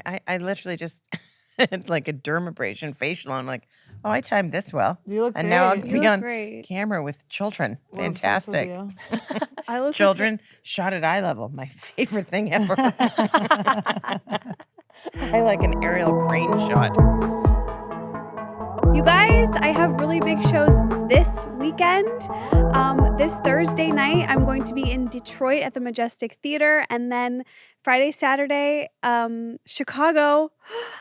I literally just had like a dermabrasion facial. I'm like, oh, I timed this well. You look And great. now I'll You be look on great. camera with children. We're obsessed with Fantastic. you. I look Children shot at eye level. My favorite thing ever. I like an aerial crane shot. You guys, I have really big shows this weekend. This Thursday night, I'm going to be in Detroit at the Majestic Theater. And then Friday, Saturday, Chicago.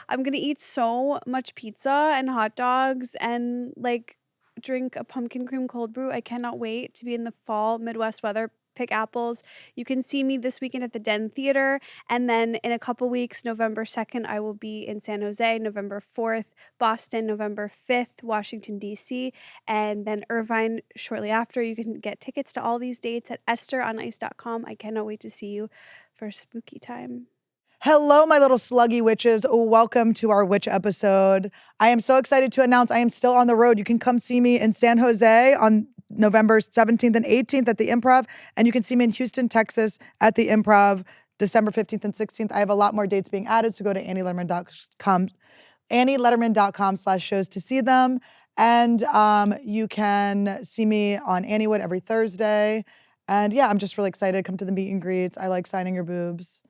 I'm going to eat so much pizza and hot dogs and like drink a pumpkin cream cold brew. I cannot wait to be in the fall Midwest weather. Pick apples. You can see me this weekend at the Den Theater. And then in a couple weeks, November 2nd, I will be in San Jose, November 4th, Boston, November 5th, Washington, D.C., and then Irvine shortly after. You can get tickets to all these dates at EstherOnIce.com. I cannot wait to see you for spooky time. Hello, my little sluggy witches. Welcome to our witch episode. I am so excited to announce I am still on the road. You can come see me in San Jose on November 17th and 18th at the Improv. And you can see me in Houston, Texas at the Improv, December 15th and 16th. I have a lot more dates being added, so go to AnnieLetterman.com/shows to see them. And you can see me on Anniewood every Thursday. And yeah, I'm just really excited. Come to the meet and greets. I like signing your boobs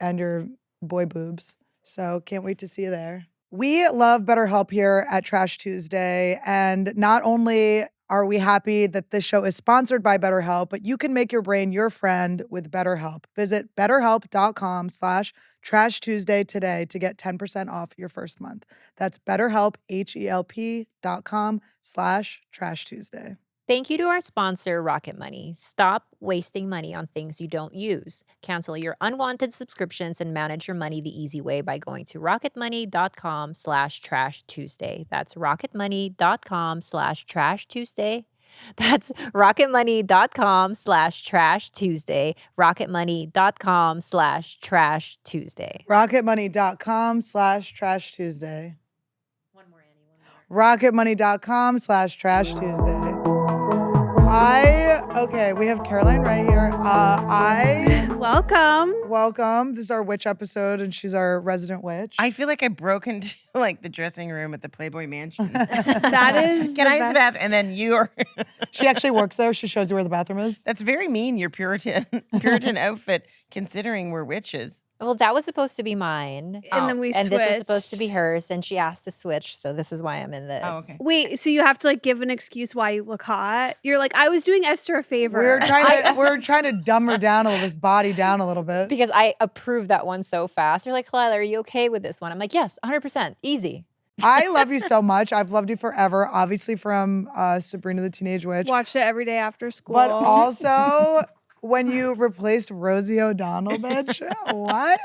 and your boy boobs. So can't wait to see you there. We love BetterHelp here at Trash Tuesday. And not only are we happy that this show is sponsored by BetterHelp, but you can make your brain your friend with BetterHelp. Visit BetterHelp.com/Trash Tuesday today to get 10% off your first month. That's BetterHelp, HELP.com/Trash Tuesday. Thank you to our sponsor, Rocketmoney. Stop wasting money on things you don't use. Cancel your unwanted subscriptions and manage your money the easy way by going to rocketmoney.com/Trash Tuesday. That's rocketmoney.com/Trash Tuesday. That's rocketmoney.com/Trash Tuesday. Rocketmoney.com/Trash Tuesday. Rocketmoney.com/Trash Tuesday. One more, Annie. One more. Rocketmoney.com/Trash Tuesday. We have Caroline right here. Welcome. This is our witch episode, and she's our resident witch. I feel like I broke into like the dressing room at the Playboy Mansion. That is Can I use the best. bath? And then you are. She actually works there. She shows you where the bathroom is. That's very mean. Your Puritan outfit, considering we're witches. Well, that was supposed to be mine. And then we And switched. this was supposed to be hers, and she asked to switch, so this is why I'm in this. Oh, okay. Wait, so you have to like give an excuse why you look hot? You're like, I was doing Esther a favor. We're trying to dumb her down a little, this body down a little bit. Because I approved that one so fast. They're like, Khalyla, are you okay with this one? I'm like, yes, 100%, easy. I love you so much. I've loved you forever, obviously from Sabrina the Teenage Witch. Watched it every day after school. But also when you replaced Rosie O'Donnell, bitch. What?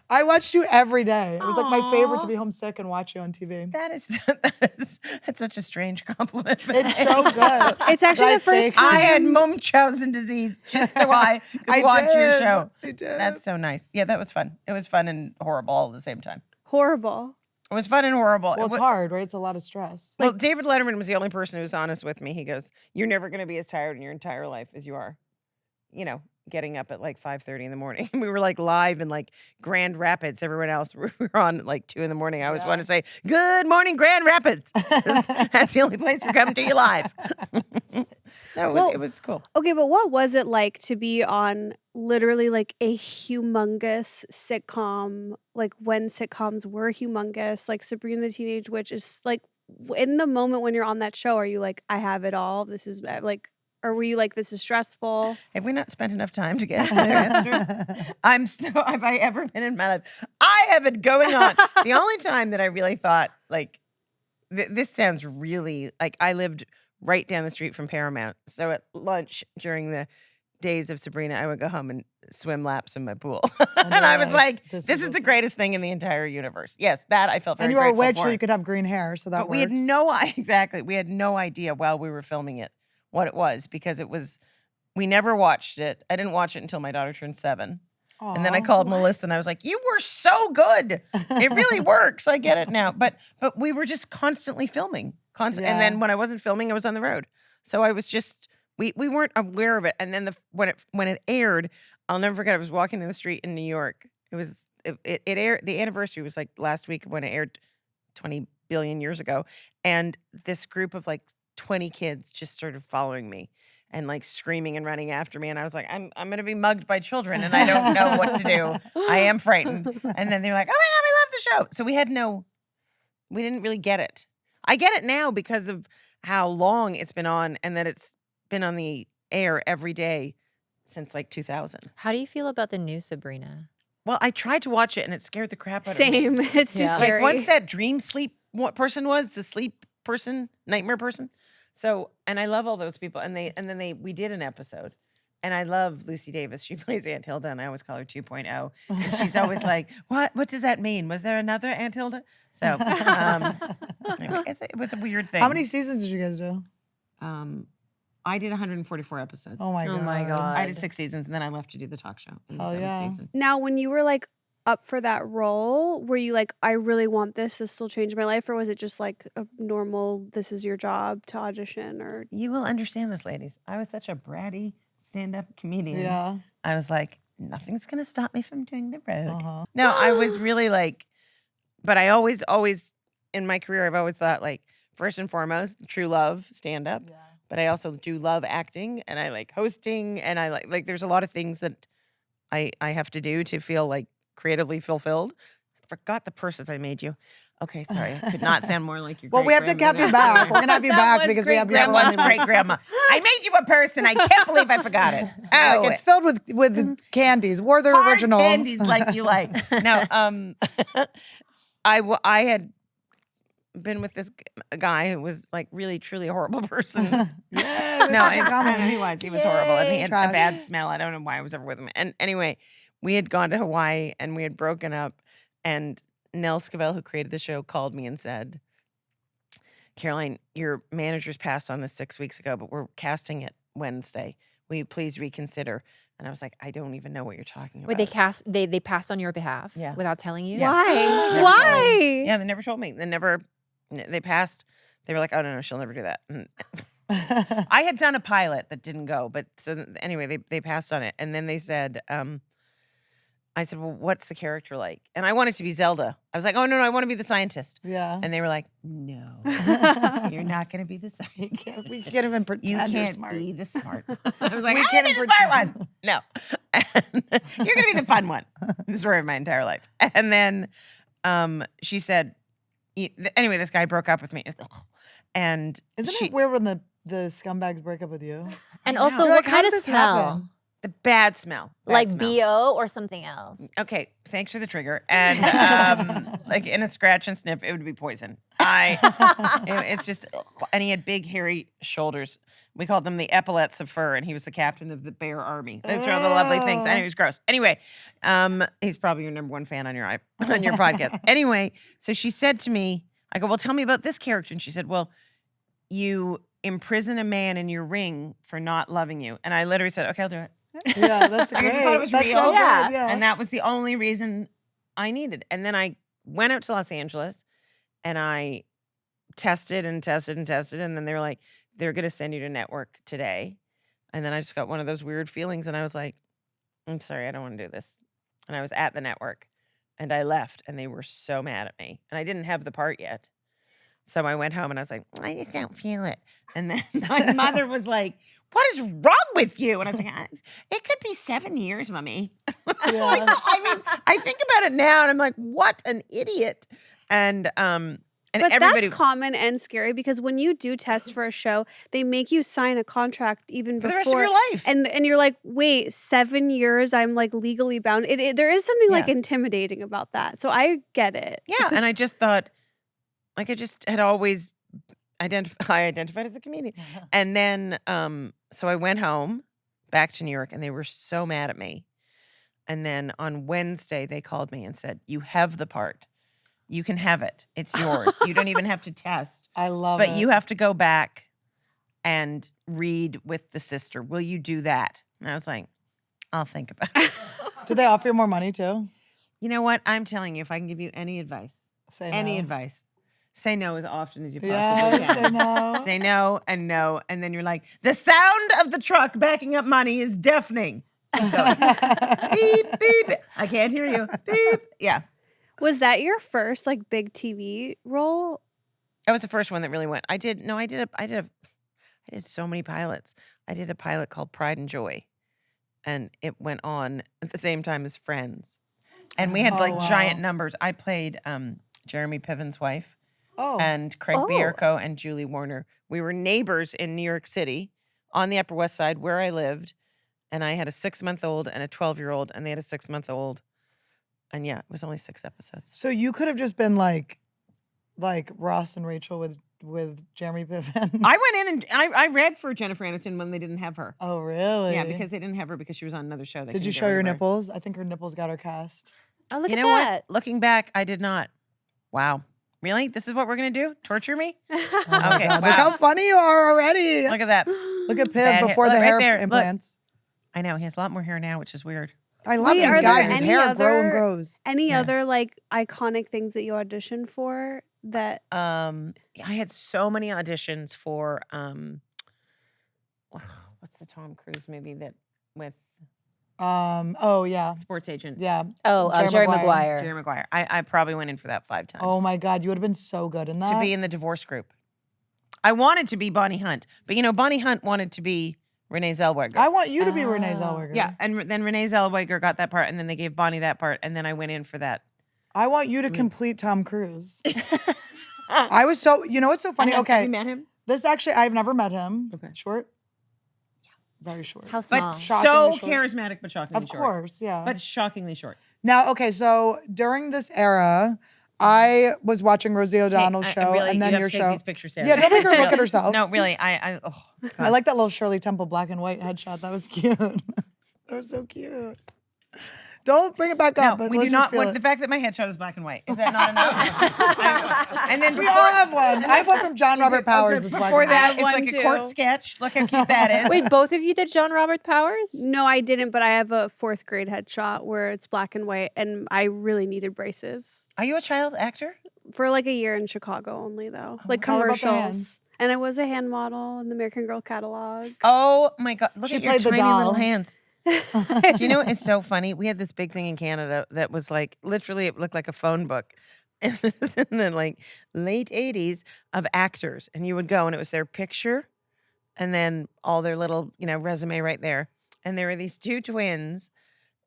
I watched you every day. It was like my favorite to be homesick and watch you on TV. That's such a strange compliment. It's so good. It's actually the first time I had Munchausen disease just so I could watch your show. I did. That's so nice. Yeah, that was fun. It was fun and horrible all at the same time. horrible. It was fun and horrible. Well, it's hard, right? It's a lot of stress. Well, David Letterman was the only person who was honest with me. He goes, "You're never going to be as tired in your entire life as you are, getting up at like 5:30 in the morning." We were like live in like Grand Rapids. Everyone else we were on at like 2 in the morning. I always want to say, "Good morning, Grand Rapids." That's the only place we're coming to you live. No, it was cool. Okay, but what was it like to be on literally like a humongous sitcom, like when sitcoms were humongous, like Sabrina the Teenage Witch is like in the moment when you're on that show, are you like, I have it all? This is like, or were you like, this is stressful? Have we not spent enough time together, Esther? Have I ever been in my life? I have it going on. The only time that I really thought, like, this sounds really, like, I lived right down the street from Paramount. So at lunch during the days of Sabrina, I would go home and swim laps in my pool. And I was like, this is the greatest thing in the entire universe. Yes, that I felt very And you were a grateful witch, for. so you could have green hair, so that But works. we had no idea while we were filming it what it was, because we never watched it. I didn't watch it until my daughter turned 7. And then I called Melissa and I was like, you were so good. It really works. I get it now. But we were just constantly filming. And then when I wasn't filming, I was on the road. So I was just, we weren't aware of it. And then when it aired, I'll never forget, I was walking in the street in New York It aired. The anniversary was like last week when it aired 20 billion years ago, and this group of like 20 kids just started following me and like screaming and running after me, and I was like, I'm gonna be mugged by children, and I don't know what to do. I am frightened. And then they're like, oh my god, we love the show. So we didn't really get it. I get it now because of how long it's been on, and that it's been on the air every day since like 2000. How do you feel about the new Sabrina? Well, I tried to watch it and it scared the crap out of me. Same. It's too Yeah. scary. Like once that dream sleep person was, the sleep person, nightmare person. So, and I love all those people. And we did an episode. And I love Lucy Davis. She plays Aunt Hilda, and I always call her 2.0. And she's always like, what does that mean? Was there another Aunt Hilda? So anyway, it was a weird thing. How many seasons did you guys do? I did 144 episodes. Oh my god. I did 6 seasons, and then I left to do the talk show in the Hell 7th yeah. season. Now, when you were like up for that role, were you like, I really want this will change my life? Or was it just like a normal, this is your job to audition? Or You will understand this, ladies. I was such a bratty stand-up comedian. Yeah. I was like, nothing's going to stop me from doing the road. Uh-huh. No, I was really like, but I always, in my career, I've always thought like, first and foremost, true love, stand-up. Yeah. But I also do love acting, and I like hosting, and I like there's a lot of things that I have to do to feel like creatively fulfilled. I forgot the purses I made you. Okay, sorry. I could not sound more like your Well, we have to have you back. We're gonna have you That back was because we have your Grandma's family. great grandma. I made you a purse, and I can't believe I forgot it. Oh, Like, it's filled with candies. We're the hard original. candies like you like. No, I had been with this guy who was like really truly a horrible person. Yeah, No, he was. He was horrible, and he had Trash. a bad smell. I don't know why I was ever with him. And anyway, we had gone to Hawaii and we had broken up. And Nell Scovell, who created the show, called me and said, "Caroline, your manager's passed on this 6 weeks ago, but we're casting it Wednesday. Will you please reconsider?" And I was like, I don't even know what you're talking about. Wait, they passed on your behalf Yeah. without telling you? Yeah. why? Never Why? Yeah, they never told me. They passed. They were like, oh, no, she'll never do that. And I had done a pilot that didn't go, but so anyway, they passed on it. And then they said, I said, well, what's the character like? And I wanted to be Zelda. I was like, oh, no, I want to be the scientist. Yeah. And they were like, no, you're not going to be the scientist. We can't even pretend You you're can't smart. be the smart one. I was like, We I can't can't be the even smart pretend. one. No. You're going to be the fun one. The story of my entire life. And then she said, anyway, this guy broke up with me. And Isn't it weird when the scumbags break up with you? And know. also, You're what like, how kind did of this smell? happen? the bad smell. Bad Like smell. BO or something else? Okay, thanks for the trigger. And like in a scratch and sniff, it would be poison. It's just, and he had big hairy shoulders. We called them the epaulets of fur, and he was the captain of the bear army. Those are all the lovely things. And he was gross. Anyway, he's probably your number one fan on your podcast. Anyway, so she said to me, I go, well, tell me about this character. And she said, well, you imprison a man in your ring for not loving you. And I literally said, okay, I'll do it. Yeah, that's I great. thought it was That's real. so Yeah. good. Yeah. And that was the only reason I needed. And then I went out to Los Angeles and I tested and tested and tested. And then they were like, they're going to send you to network today. And then I just got one of those weird feelings. And I was like, I'm sorry, I don't want to do this. And I was at the network and I left and they were so mad at me. And I didn't have the part yet. So I went home and I was like, I just don't feel it. And then my mother was like, what is wrong with you? And I was like, it could be 7 years, mommy. Like, I mean, I think about it now and I'm like, what an idiot. And But everybody, that's common and scary because when you do test for a show, they make you sign a contract even for before the rest of your life. and you're like, wait, 7 years? I'm like legally bound. There is something like Yeah. intimidating about that. So I get it. Yeah, and I just thought, like, I just had always I identified as a comedian, and then so I went home back to New York, and they were so mad at me. And then on Wednesday, they called me and said, "You have the part. You can have it. It's yours. You don't even have to test, I love it. but you have to go back and read with the sister. Will you do that?" And I was like, "I'll think about it." Did they offer you more money too? You know what? I'm telling you, if I can give you any advice, Say any no. advice, say no as often as you possibly Yeah, can. say no. Say no, and then you're like, the sound of the truck backing up money is deafening. Beep, beep. I can't hear you. Beep. Yeah. Was that your first like big TV role? That was the first one that really went. I did so many pilots. I did a pilot called Pride and Joy, and it went on at the same time as Friends. And we had like giant numbers. I played Jeremy Piven's wife and Craig Bierko and Julie Warner. We were neighbors in New York City on the Upper West Side where I lived. And I had a 6-month-old and a 12-year-old, and they had a 6-month-old. And yeah, it was only 6 episodes. So you could have just been like Ross and Rachel with Jeremy Piven. I went in and I read for Jennifer Aniston when they didn't have her. Oh, really? Yeah, because they didn't have her because she was on another show. Did you show your nipples? I think her nipples got her cast. Oh, look You at know that. what? Looking back, I did not. Wow. Really? This is what we're going to do? Torture me? Oh my Okay, God. wow. Look how funny you are already. Look at that. Look at Piv Bad hair. before the Look, right hair there. Look. implants. I know. He has a lot more hair now, which is weird. I love Wait, these are there guys. His any hair other- grows. Any Yeah. other like iconic things that you auditioned for that I had so many auditions for what's the Tom Cruise movie that with Oh yeah. Sports Agent? Yeah. Oh, Jerry Maguire. Jerry Maguire. I probably went in for that 5 times. Oh my God, you would have been so good in that. To be in the divorce group. I wanted to be Bonnie Hunt, but you know, Bonnie Hunt wanted to be Renee Zellweger. I want you to be Renee Zellweger. Yeah, and then Renee Zellweger got that part, and then they gave Bonnie that part, and then I went in for that. I want you to complete Tom Cruise. I was so, you know what's so funny? Have Okay. you met him? This actually, I've never met him. Okay. Short? Very short. How small? But Shockingly so short. charismatic, but shockingly Of short. course, yeah. But shockingly short. Now, okay, so during this era, I was watching Rosie O'Donnell's Hey, show really, and then you have your to take show. these pictures down. Yeah, don't make her look at herself. No, really, I God. like that little Shirley Temple black and white headshot. That was cute. That was so cute. Don't bring it back No, up. But we let's do just not feel want it. the fact that my headshot is black and white. Is that not enough? And then We all have one. I have one from John Robert Powers. Okay, That's black before and white. that, I have it's one like a court too. sketch. Look how cute that is. Wait, both of you did John Robert Powers? No, I didn't, but I have a 4th grade headshot where it's black and white, and I really needed braces Are you a child actor? for like a year in Chicago only, though, like Tell her about the commercials. hands. And I was a hand model in the American Girl catalog. Oh my God! Look She at your played the tiny little doll. hands. Do you know it's so funny? We had this big thing in Canada that was like literally it looked like a phone book. And this is in the like late 80s of actors. And you would go and it was their picture and then all their little, resume right there. And there were these 2 twins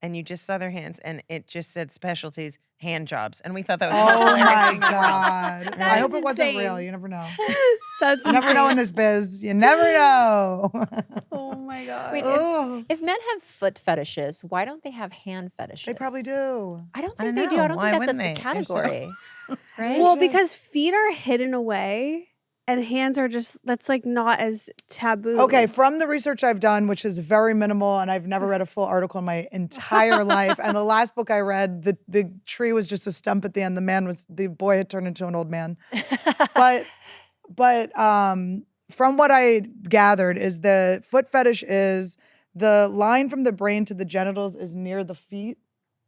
and you just saw their hands and it just said specialties, hand jobs. And we thought that was the most Oh hilarious my thing in the world. God. That I hope is it wasn't insane. real. You never know. That's You never know in this biz. You never know. Oh my God. Wait, Oh, if men have foot fetishes, why don't they have hand fetishes? they probably do. I don't I think they do. I know. don't Why think that's wouldn't a they? They're so- category. Right? Well, just- because feet are hidden away and hands are that's like not as taboo. Okay, from the research I've done, which is very minimal, and I've never read a full article in my entire life. And the last book I read, the tree was just a stump at the end. The boy had turned into an old man. But from what I gathered, is the foot fetish is the line from the brain to the genitals is near the feet,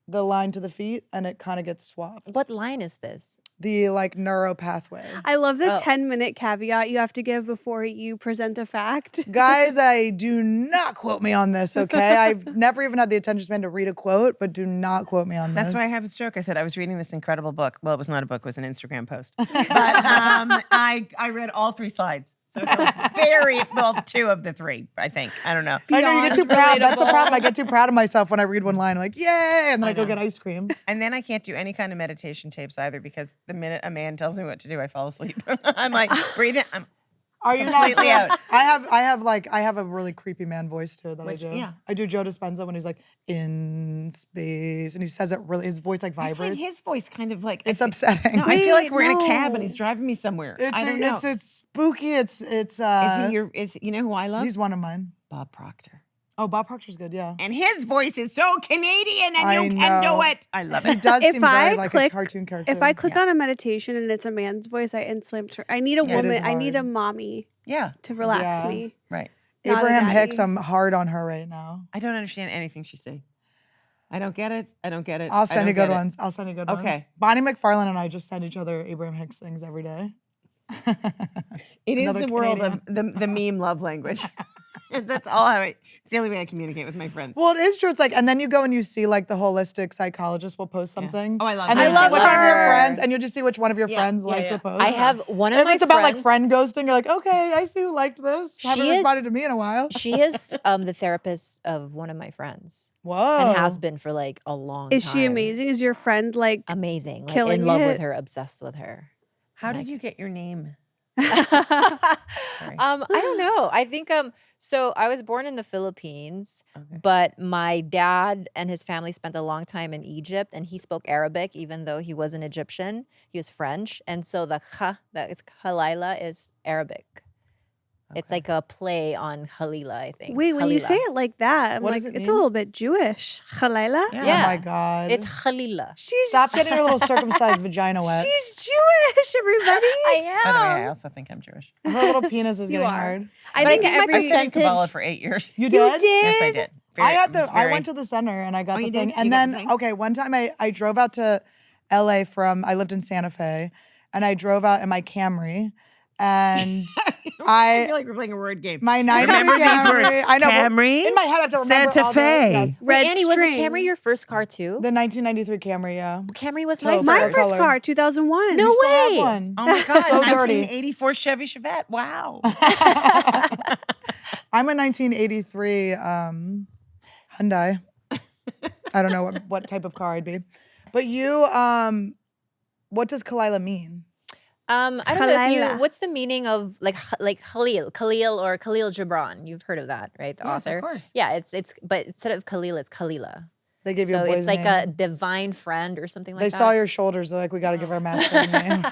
the line to the feet, and it kind of gets swapped. What line is this? The like neuro pathway. I love the Oh. 10-minute caveat you have to give before you present a fact. Guys, I do not quote me on this, okay? I've never even had the attention span to read a quote, but do not quote me on this. That's why I have a stroke. I said I was reading this incredible book. Well, it was not a book; it was an Instagram post. But I read all 3 slides. So very well, 2 of the 3, I think. I don't know. I know you get too Beyond proud. That's the relatable. problem. I get too proud of myself when I read one line, like, yay, and then I go know. get ice cream. And then I can't do any kind of meditation tapes either because the minute a man tells me what to do, I fall asleep. I'm like, breathe in. I'm Are you not? completely out. I have a really creepy man voice too that Which- I do. yeah. I do Joe Dispenza when he's like in space, and he says it really. His voice like I find vibrates. his voice kind of like It's I feel- upsetting. No, I feel like Wait, we're in a cab and no. he's driving me somewhere. It's I don't know. it's spooky. It's Is he your? Is you know who I love? he's one of mine. Bob Proctor. Oh, Bob Proctor's good. Yeah. And his voice is so Canadian, and I you can know. do it. I love He it. does If seem very I like a click- cartoon character. If I click Yeah. on a meditation and it's a man's voice, I instantly I need a Yeah, it woman. is I need a hard. mommy Yeah, to relax Yeah. me. right. not a Abraham Hicks, daddy. I'm hard on her right now. I don't understand anything she's saying. I don't get it. I don't get it. I'll I send don't you good get it. ones. I'll send you good ones. Okay. Bonnie McFarlane and I just send each other Abraham Hicks things every day. It is Another the world Canadian. of the meme love language. That's all it's the only way I communicate with my friends. Well, it is true. It's like, and then you go and you see like the holistic psychologist will post something. Oh, I love And her. you I see love which one of your her. friends, and you just see which one of your Yeah, friends yeah, like yeah. the post. I have one of If my it's about like friends- friend ghosting, you're like, okay, I see who liked this. She Haven't is- responded to me in a while. She is the therapist of one of my friends Whoa. and has been for like a long time. Is she amazing? Is your friend like Amazing. Like killing in love it? with her, obsessed with her. How did you get your name? I don't know. I think so I was born in the Philippines, Okay. but my dad and his family spent a long time in Egypt and he spoke Arabic even though he wasn't Egyptian. He was French. And so the it's Khalyla is Arabic. It's like a play on Khalyla, I think. Wait, when you Khalyla. say it like that, I'm What like, does it it's a mean? little bit Jewish. Khalyla? Yeah. Oh my God. It's Khalyla. She's Stop getting your little circumcised vagina wet. She's Jewish, everybody. I By the way, am. I also think I'm Jewish. Her little penis is You getting are. hard. I But I think think my every I studied Kabbalah percentage- for 8 years. You You did? did? Yes, I did. I had it was I very- went to the center and I got Oh, the you thing. did? And You got the then, thing? okay, one time I drove out to LA I lived in Santa Fe, and I drove out in my Camry, and I feel like we're playing a word game. my 90 Remember these Camry. words. I know. but Camry, in my head, I have to remember Santa all the- Fe. yes. Wait, Red Annie, was string. the Camry your first car too? The 1993 Camry, yeah. Camry was Taupe. My Color. first car, 2001. No You still have way. one. Oh my God, So dirty. 1984 Chevy Chevette. Wow. I'm a 1983 Hyundai. I don't know what type of car I'd be. But you, what does Khalyla mean? I don't know if you. Khalyla. What's the meaning of like Khalil or Khalil Gibran? You've heard of that, right? The Yes, author. of course. Yeah, it's but instead of Khalil, it's Khalyla. They give you So a boy's it's like name. a divine friend or something like They that. saw your shoulders. They're like, we got to give her a masculine name.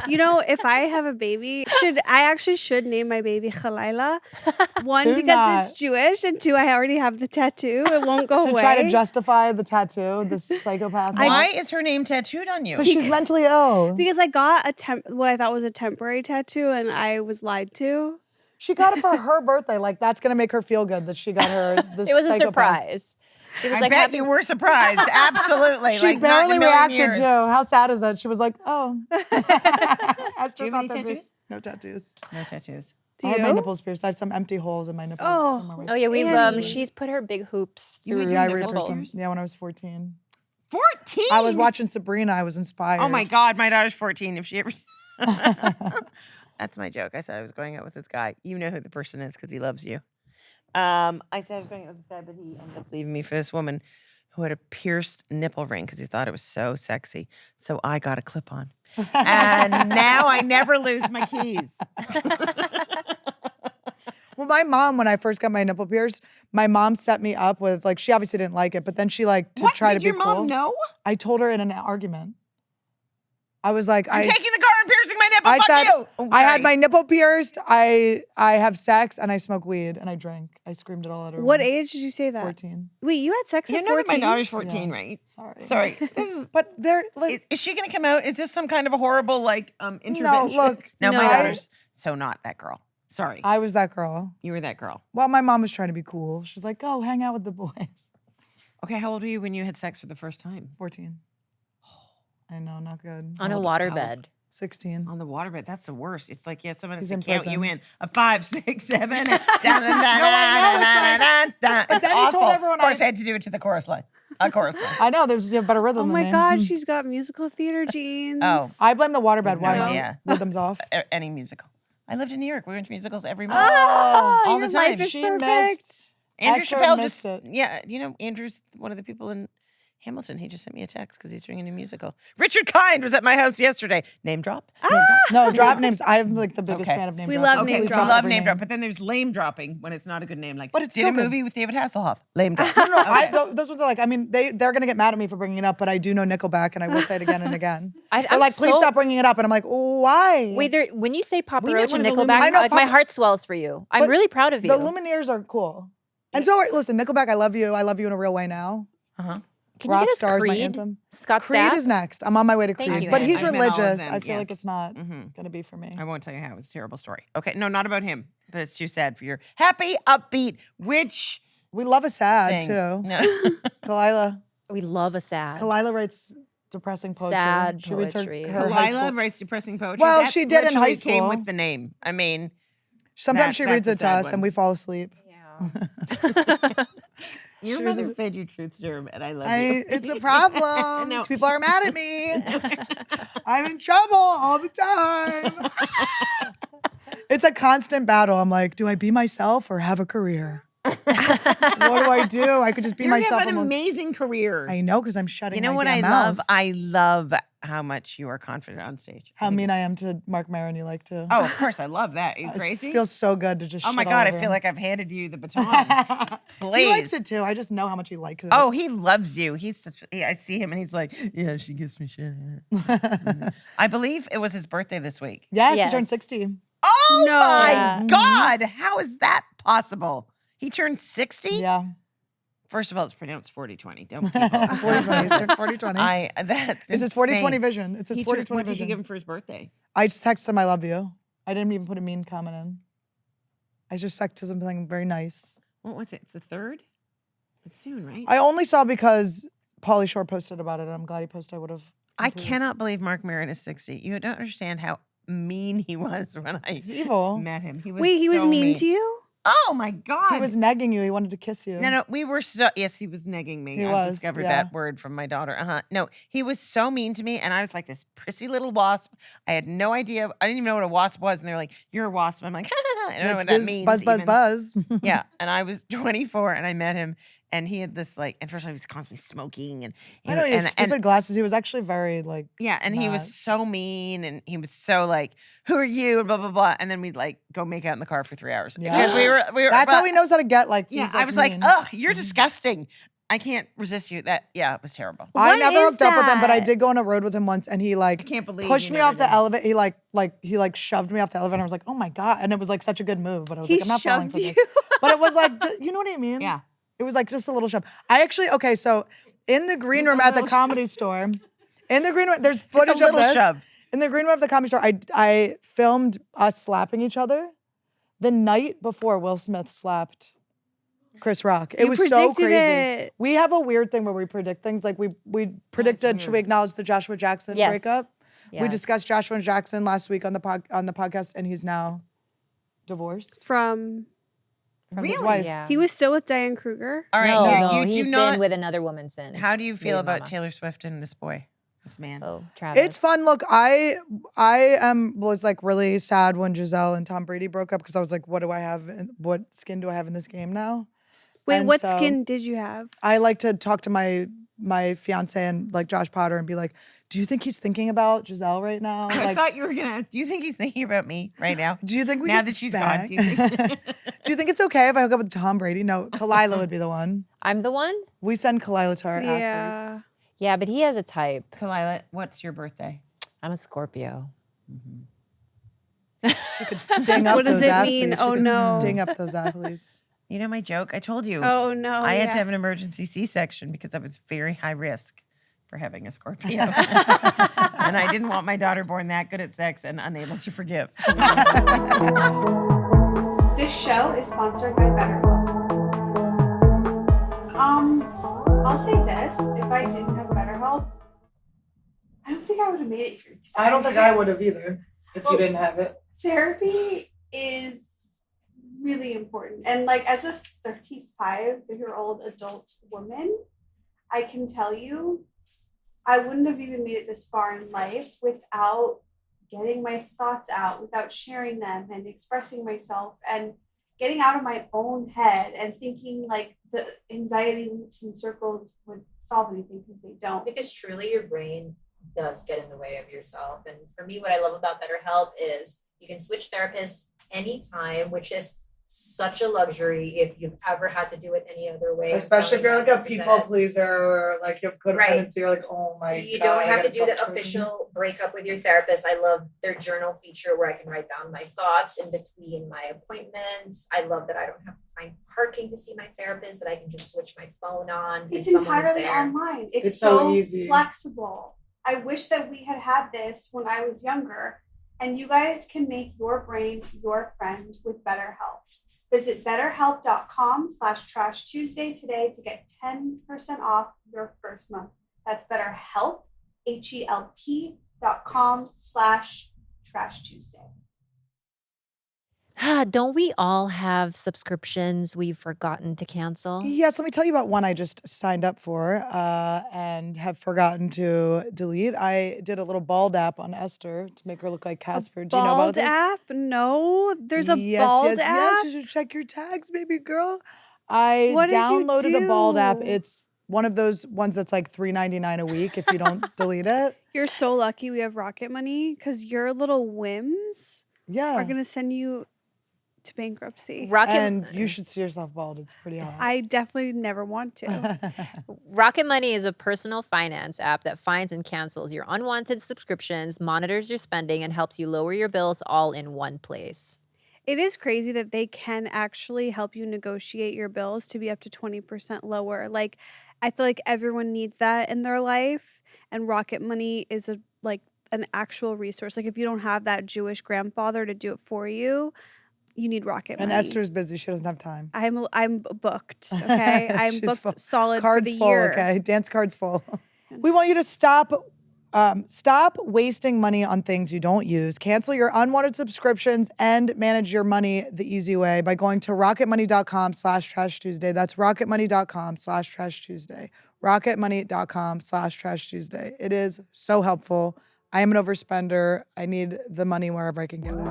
You know, if I have a baby, I actually should name my baby Khalyla. One, Do because not. it's Jewish, and two, I already have the tattoo. It won't go To away. try to justify the tattoo, this psychopath. Why is her name tattooed on you? Because she's mentally ill. Because I got what I thought was a temporary tattoo, and I was lied to. She got it for her birthday. Like, that's going to make her feel good that she got her this It was a psychopath. surprise. She was I like, bet happy- you were surprised. Absolutely. She like, not in barely a million reacted years. too. How sad is that? She was like, oh. Esther Do you have thought any that'd be- tattoos? No tattoos. No tattoos. Do I have my you? nipples pierced. I have some empty holes in my nipples. Oh. from my Oh rape. yeah, we've Annie. she's put her big hoops You through had Yeah, I your re-pierced nipples? them. Yeah, when I was 14. 14? I was watching Sabrina. I was inspired. Oh my God, my daughter's 14. If she ever. That's my joke. I said I was going out with this guy. You know who the person is because he loves you. I said I was going out with this guy, but he ended up leaving me for this woman who had a pierced nipple ring because he thought it was so sexy. So I got a clip on. And now I never lose my keys. Well, my mom, when I first got my nipple pierced, my mom set me up with, like, she obviously didn't like it, but then she, like, to What? try Did to be your mom cool. know? I told her in an argument. I was like, I'm taking the car and piercing my nipple. I Fuck said, you. Oh, I had sorry. my nipple pierced. I have sex and I smoke weed and I drink. I screamed it all out. What age did you say that? 14. Wait, you had sex You at know that 14? my daughter's 14, Yeah. right? Sorry. Sorry. This is, But they're like, is she going to come out? Is this some kind of a horrible, like, intervention? look, No, my no. daughter's so not that girl. Sorry. I was that girl. You were that girl. Well, my mom was trying to be cool. She's like, go hang out with the boys. Okay, how old were you when you had sex for the first time? 14. I know, not good. on a How- waterbed. 16. On the waterbed, that's the worst. It's like, yeah, someone has He's to in count you prison. in. A 5, 6, 7. And But then he told everyone Of course, I had to do it to the chorus line. A chorus line. I know, there's you have better rhythm Oh than my me. God, she's got musical theater genes. Oh. I blame the waterbed. No Why idea. not? Rhythms off. Any musical. I lived in New York. We went to musicals every month. Oh, all your the time. life is She perfect. missed. Andrew Esther Chappelle missed just, it. yeah, you know, Andrew's one of the people in Hamilton. He just sent me a text because he's doing a new musical. Richard Kind was at my house yesterday. Name drop. Name drop. No, drop names. I'm like the biggest Okay. fan of name We drop. love Please name Okay, drop. I love every name drop, but then there's lame dropping when it's not a good name. Like, But it's did still a good. movie with David Hasselhoff. Lame drop. No, Okay. those ones are like, I mean, they're going to get mad at me for bringing it up, but I do know Nickelback and I will say it again and again. I, They're I'm like, please so- stop bringing it up. And I'm like, why? Wait, when you say Papa We met Roach one and of the Nickelback, I know like my Papa- heart swells for you. I'm But really proud of you. The Lumineers are cool. And so, listen, Nickelback, I love you. I love you in a real way now. Uh-huh. Can you get us Rockstar is my Creed? anthem. Scott Creed Stapp? is next. I'm on my way to Thank Creed. you. But he's I've met all of religious. them, I feel like yes. it's not Mhm. going to be for me. I won't tell you how. It was a terrible story. Okay, no, not about him. But it's too sad for your happy, upbeat, which We love a sad, thing? too. No. Khalyla. We love a sad. Khalyla writes depressing poetry. Sad She reads poetry. her high school. Khalyla writes depressing poetry. Well, That she did in high literally came school. with the name. I mean, Sometimes she reads that's it a to sad us and one. we fall asleep. Yeah. Your She mother was- fed you truth serum, and I love you. It's a problem. No. People are mad at me. I'm in trouble all the time. It's a constant battle. I'm like, do I be myself or have a career? What do I do? I could just be You myself. have an almost. amazing career. I know, because I'm shutting You know my what damn I mouth. love? I love how much you are confident on stage. How mean I am to Marc Maron, you like to. Oh, of course, I love that. Are you It crazy? feels so good to just Oh my shit all God, I over feel him. like I've handed you the baton. Please. He likes it too. I just know how much he likes it. Oh, he loves you. He's such. I see him and he's like, yeah, she gives me shit. I believe it was his birthday this week. Yes, he Yes. turned 60. Oh No. my Yeah. God! How is that possible? He turned 60. Yeah. First of all, it's pronounced 40/20. Don't people? 40/20. He's turned 40/20. It's It's his 40/20 vision. It's his 40/20 What did you vision. give him for his birthday? I just texted him, I love you. I didn't even put a mean comment in. I just texted something very nice. What was it? It's the 3rd. It's soon, right? I only saw because Pauly Shore posted about it, and I'm glad he posted. I would have. I cannot believe Marc Maron is 60. You don't understand how mean he was when I He's evil. met him. He was Wait, he was so mean to you? Oh my God. He was negging you. He wanted to kiss you. No, we were so, yes, he was negging me. He I was, discovered yeah. that word from my daughter. No, he was so mean to me. And I was like this prissy little wasp. I had no idea. I didn't even know what a wasp was. And they were like, you're a wasp. I'm like, I don't know what that means. Buzz, even. buzz. Yeah. And I was 24 and I met him. And he had this like, and first he was constantly smoking. And I know he has stupid glasses. He was actually very like. yeah, and he was not- so mean, and he was so like, "Who are you?" and blah blah blah. And then we'd like go make out in the car for 3 hours. Yeah. Because we were. That's how but- he knows how to get like. Yeah, these, I was like, mean. "Ugh, you're disgusting. I can't resist you." That it was terrible. I What never is hooked up with him, but I that? did go on a road with him once, and he I like can't believe pushed you me never off the did. elevator. He like shoved me off the elevator. And I was like, oh my God, and it was like such a good move. But I was He like, I'm not falling shoved for you. this. But it was like, you know what I mean? Yeah. It was like just a little shove. I actually okay. So in the green room at the comedy store, in the green room, there's Just a footage of little this. shove. In the green room of the comedy store, I filmed us slapping each other the night before Will Smith slapped Chris Rock. It You was so predicted crazy. it. We have a weird thing where we predict things. Like we predicted. Should we weird. acknowledge the Joshua Jackson Yes. breakup? We Yes. discussed Joshua and Jackson last week on the podcast, and he's now divorced From from his Really? wife. Yeah. he was still with Diane Kruger. All right, no, you he's do been not. with another woman since. How do you feel Baby about mama. Taylor Swift and this boy, this man? Oh, Travis. It's fun. Look, I was like really sad when Giselle and Tom Brady broke up because I was like, what do I have? What skin do I have in this game now? Wait, And what so skin did you have? I like to talk to my fiance and like Josh Potter and be like, do you think he's thinking about Giselle right now? I Like, thought you were gonna. Do you think he's thinking about me right now? do you think we Now could that she's bang? gone, do you think? Do you think it's okay if I hook up with Tom Brady? No, Khalyla would be the one. I'm the one? We send Khalyla to our Yeah. athletes. Yeah, but he has a type. Khalyla, what's your birthday? I'm a Scorpio. She could sting up What does those it athletes. mean? She Oh, could no. Sting up those athletes. You know my joke? I told you. Oh no. I had to yeah. have an emergency C-section because I was very high risk for having a Scorpio. And I didn't want my daughter born that good at sex and unable to forgive. This show is sponsored by BetterHelp. I'll say this: if I didn't have BetterHelp, I don't think I would have made it here today. I don't think I would have either if you didn't have it. Therapy is really important, and like as a 35-year-old adult woman, I can tell you, I wouldn't have even made it this far in life without getting my thoughts out, without sharing them and expressing myself and getting out of my own head and thinking like the anxiety loops and circles would solve anything, because they don't. Because truly your brain does get in the way of yourself. And for me, what I love about BetterHelp is you can switch therapists anytime, which is such a luxury if you've ever had to do it any other way. Especially if you're like a This is people it. pleaser or like you have codependency, you're like, oh my You God. don't I have to gotta do the talk to her. official breakup with your therapist. I love their journal feature where I can write down my thoughts in between my appointments. I love that I don't have to find parking to see my therapist, that I can just switch my phone on and It's someone is entirely there. online. It's It's so so easy. flexible. I wish that we had this when I was younger. And you guys can make your brain your friend with BetterHelp. Visit betterhelp.com/trashtuesday today to get 10% off your first month. That's BetterHelp, HELP.com/trashtuesday. Don't we all have subscriptions we've forgotten to cancel? Yes, let me tell you about one I just signed up for and have forgotten to delete. I did a little bald app on Esther to make her look like Casper. Do you know about Bald this? app? No, there's a yes, bald yes, app. Yes, you should check your tags, baby girl. I What did you downloaded a bald app. do? It's one of those ones that's like $3.99 a week if you don't delete it. You're so lucky we have Rocketmoney because your little whims Yeah. are gonna send you to bankruptcy. And you should see yourself bald. It's pretty hot. I definitely never want to. Rocketmoney is a personal finance app that finds and cancels your unwanted subscriptions, monitors your spending, and helps you lower your bills all in one place. It is crazy that they can actually help you negotiate your bills to be up to 20% lower. Like, I feel like everyone needs that in their life, and Rocketmoney is an actual resource. Like, if you don't have that Jewish grandfather to do it for you, you need Rocketmoney. And Esther's busy. She doesn't have time. I'm booked. Okay, I'm She's booked full. solid Cards for the full. year. Okay, dance cards full. We want you to stop wasting money on things you don't use. Cancel your unwanted subscriptions and manage your money the easy way by going to rocketmoney.com/trashtuesday. That's rocketmoney.com/trashtuesday. rocketmoney.com/trashtuesday. It is so helpful. I am an overspender. I need the money wherever I can get it.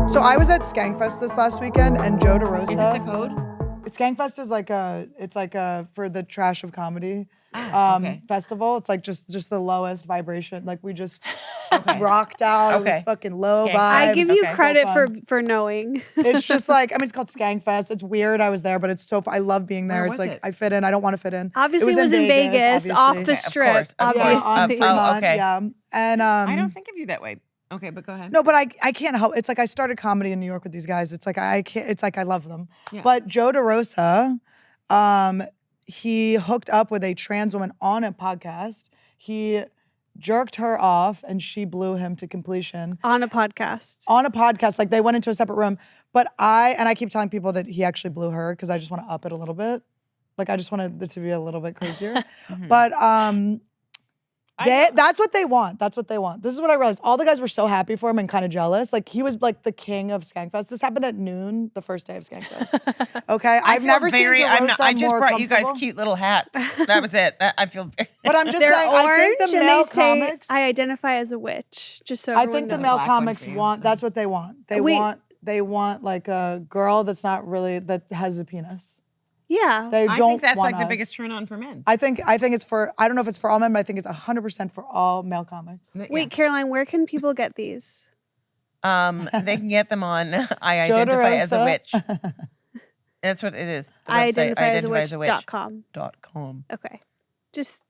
So I was at Skankfest this last weekend, and Joe DeRosa. Is this a code? Skankfest is it's like a for the trash of comedy okay. festival. It's like just the lowest vibration. Like we just rocked out. It was fucking low vibes. I give you So credit fun. for knowing. It's just like, I mean, it's called Skankfest. It's weird. I was there, but it's so fun. I love being there. Where It's was like it? I fit in. I don't want to fit in. Obviously, it was in Vegas, off the obviously. strip. Of course. Yeah, on Obviously. Fremont. okay. Yeah, and I don't think of you that way. Okay, but go ahead. No, but I can't help. It's like I started comedy in New York with these guys. It's like I can't. It's like I love them. Yeah. But Joe DeRosa, he hooked up with a trans woman on a podcast. He jerked her off, and she blew him to completion On a podcast. on a podcast. Like they went into a separate room. But I keep telling people that he actually blew her because I just want to up it a little bit. Like I just wanted it to be a little bit crazier. But that's what they want. That's what they want. This is what I realized. All the guys were so happy for him and kind of jealous. Like he was like the king of Skankfest. This happened at noon, the first day of Skankfest. Okay, I've never seen DeRosa I just more brought you guys comfortable. cute little hats. That was it. I feel very. But I'm just They're saying, orange, I think the and male they say, comics. I identify as a witch. Just so I everyone think the knows. male Black one comics for you, want. so. That's what they want. They Wait. want like a girl that's not really that has a penis. Yeah. They I don't think that's want like the us. biggest turn on for men. I think it's for. I don't know if it's for all men, but I think it's 100% for all male comics. Wait, Caroline, where can people get these? They can get them on I Joe identify as a DeRosa. witch. That's what it is. The I website, identify as a witch.com. .com. Okay. Just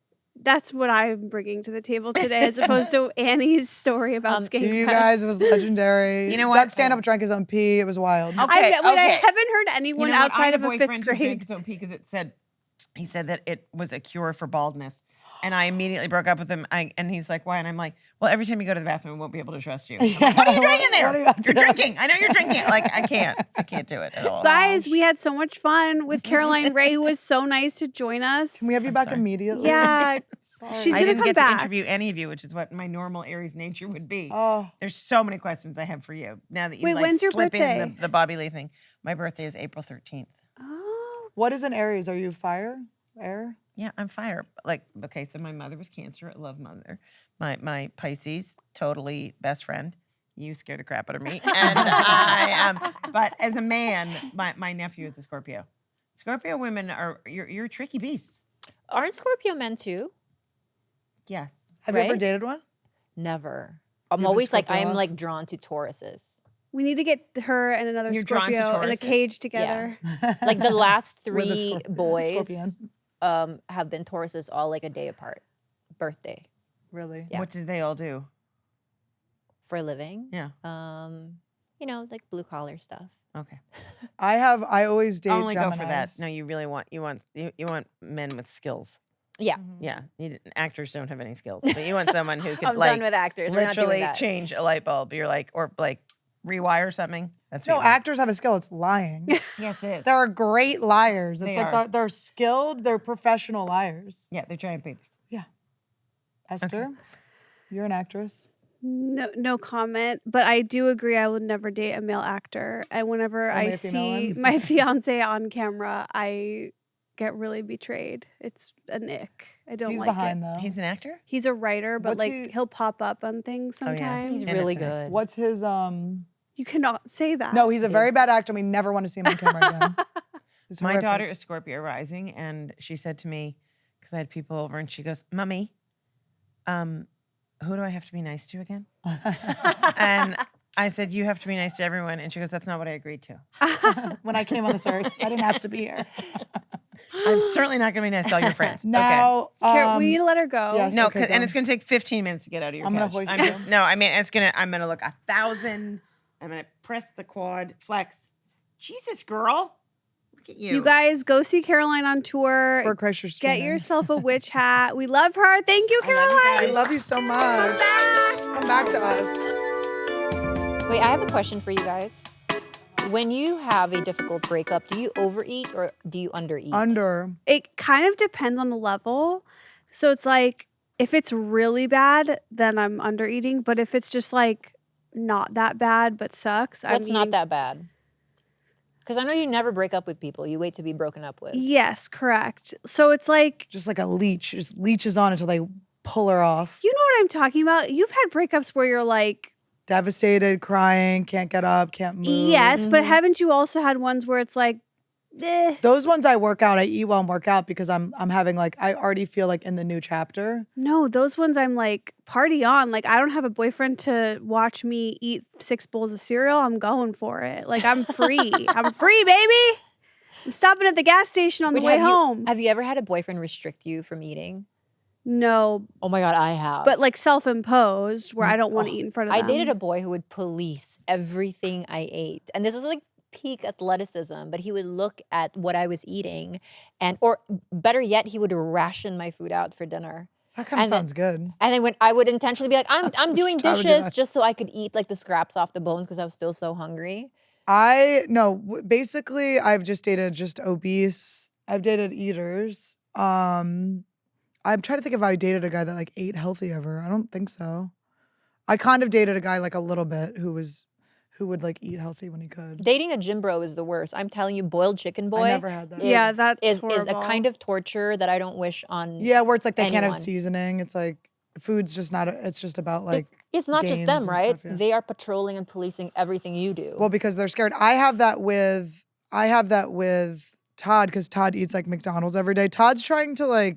that's what I'm bringing to the table today, as opposed to Annie's story about Skankfest. You guys, it was legendary. You know Doug what? stand up drank his own pee. It was wild. Okay. I haven't heard anyone You know what? I outside had of a fifth boyfriend who drank grade. his own pee because he said that it was a cure for baldness. And I immediately broke up with him. And he's like, why? And I'm like, well, every time you go to the bathroom, I won't be able to trust you. I'm like, what are you drinking there? What are you up to? You're drinking. I know you're drinking. Like, I can't do it at all. Guys, we had so much fun with Caroline Ray, who was so nice to join us. Can we have you back sorry. immediately? Yeah, Sorry. she's I gonna didn't come get back. to interview any of you, which is what my normal Aries nature would be. Oh, There's so many questions I have for you. Now that you Wait, like when's your slip birthday? in the Bobby Lee thing. My birthday is April 13th. Oh, what is an Aries? Are you fire? Air? Yeah, I'm fire. Like, okay, so my mother was Cancer. I love mother. My Pisces, totally best friend. You scare the crap out of me. And I am, but as a man, my nephew is a Scorpio. Scorpio women you're tricky beasts. Aren't Scorpio men too? Yes. Have you ever Right? dated one? Never. I'm have a always like, Scorpio I'm love? like drawn to Tauruses. we need to get her and another You're drawn to Scorpio in a Tauruses? cage together. Like the last With a three Scorpion. boys have been Tauruses all like a day apart. Birthday Really? Yeah. What did they all do? for a living. Yeah. You know, like blue collar stuff. Okay. I always date Only go for that. Geminis. No, you really want you want men with skills. Yeah. Yeah. Actors don't have any skills, but you want someone who could I'm like done with actors. We're not doing literally that. change a light bulb. You're like, or like rewire something. That's No, what you want. actors have a skill. It's lying. Yes, it is. They're great liars. It's They like are. they're skilled. They're professional liars. Yeah, they're giant babies. Esther, you're an actress. No comment, but I do agree I would never date a male actor. And whenever Only I a female see one? my fiance on camera, I get really betrayed. It's an ick. I don't He's like behind it. though. He's an actor? He's a writer, but What's like he- he'll pop up on things Oh, yeah. sometimes. He's And really it's an- good. What's his You cannot say that. No, he's a very His- bad actor. We never want to see him on camera again. It's My horrific. daughter is Scorpio rising, and she said to me, because I had people over, and she goes, "Mommy, who do I have to be nice to again?" And I said, "You have to be nice to everyone." And she goes, "That's not what I agreed to. When I came on this earth, I didn't ask to be here. I'm certainly not going to be nice to all your friends." Now, We need to let her go. yes. No, Okay, go and on. it's going to take 15 minutes to get out of your I'm gonna couch. hoist I'm you. just, no, I mean, I'm going to look 1,000. I'm going to press the quad, flex. Jesus, girl. Look at you. You guys go see Caroline on tour. For Christ, you're Get streaming. yourself a witch hat. We love her. Thank you, I love you Caroline. I love you so much. Come back to us. Wait, I have a question for you guys. When you have a difficult breakup, do you overeat or do you undereat? Under. It kind of depends on the level. So it's like if it's really bad, then I'm under eating. But if it's just like not that bad but sucks, What's I'm not eating. that bad? Because I know you never break up with people. You wait to be broken up with. Yes, correct. So it's like, Just like a leech. Just leeches on until they pull her off. you know what I'm talking about? You've had breakups where you're like, Devastated, crying, can't get up, can't move. yes, but Mhm. haven't you also had ones where it's like, eh? Those ones I work out. I eat well and work out because I'm having like I already feel like in the new chapter. No, those ones I'm like, party on. Like, I don't have a boyfriend to watch me eat 6 bowls of cereal. I'm going for it. Like, I'm free. I'm free, baby. I'm stopping at the gas station on Wait, the way have you- home. Have you ever had a boyfriend restrict you from eating? No, Oh my God, I have. but like self-imposed where I don't want to eat in front of I them. dated a boy who would police everything I ate. And this was like peak athleticism, but he would look at what I was eating or better yet, he would ration my food out for dinner. That kind of And then- sounds good. And then when I would intentionally be like, I'm doing I would do dishes that. just so I could eat like the scraps off the bones because I was still so hungry. Basically I've just dated just obese. I've dated eaters. I'm trying to think if I dated a guy that like ate healthy ever. I don't think so. I kind of dated a guy like a little bit who would like eat healthy when he could. Dating a gym bro is the worst. I'm telling you, boiled chicken boy I never had that. Yeah, that's is a horrible. kind of torture that I don't wish on. Yeah, where it's like they can't have anyone. seasoning. It's like food's just not. It's just about like. It's not just gains them, and right? stuff, yeah. They are patrolling and policing everything you do. Well, because they're scared. I have that with Todd because Todd eats like McDonald's every day. Todd's trying to like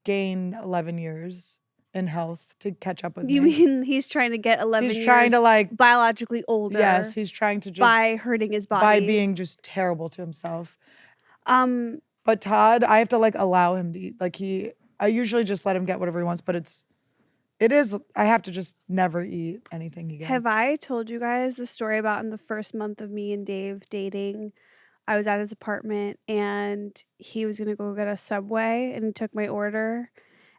gain 11 years in health to catch up with You me. mean he's trying to get 11 He's years trying to like biologically older yes, he's trying to just by hurting his body. by being just terrible to himself. Um, But Todd, I have to like allow him to eat. Like I usually just let him get whatever he wants, but I have to just never eat anything he gets. have I told you guys the story about in the first month of me and Dave dating? I was at his apartment and he was gonna go get a Subway and he took my order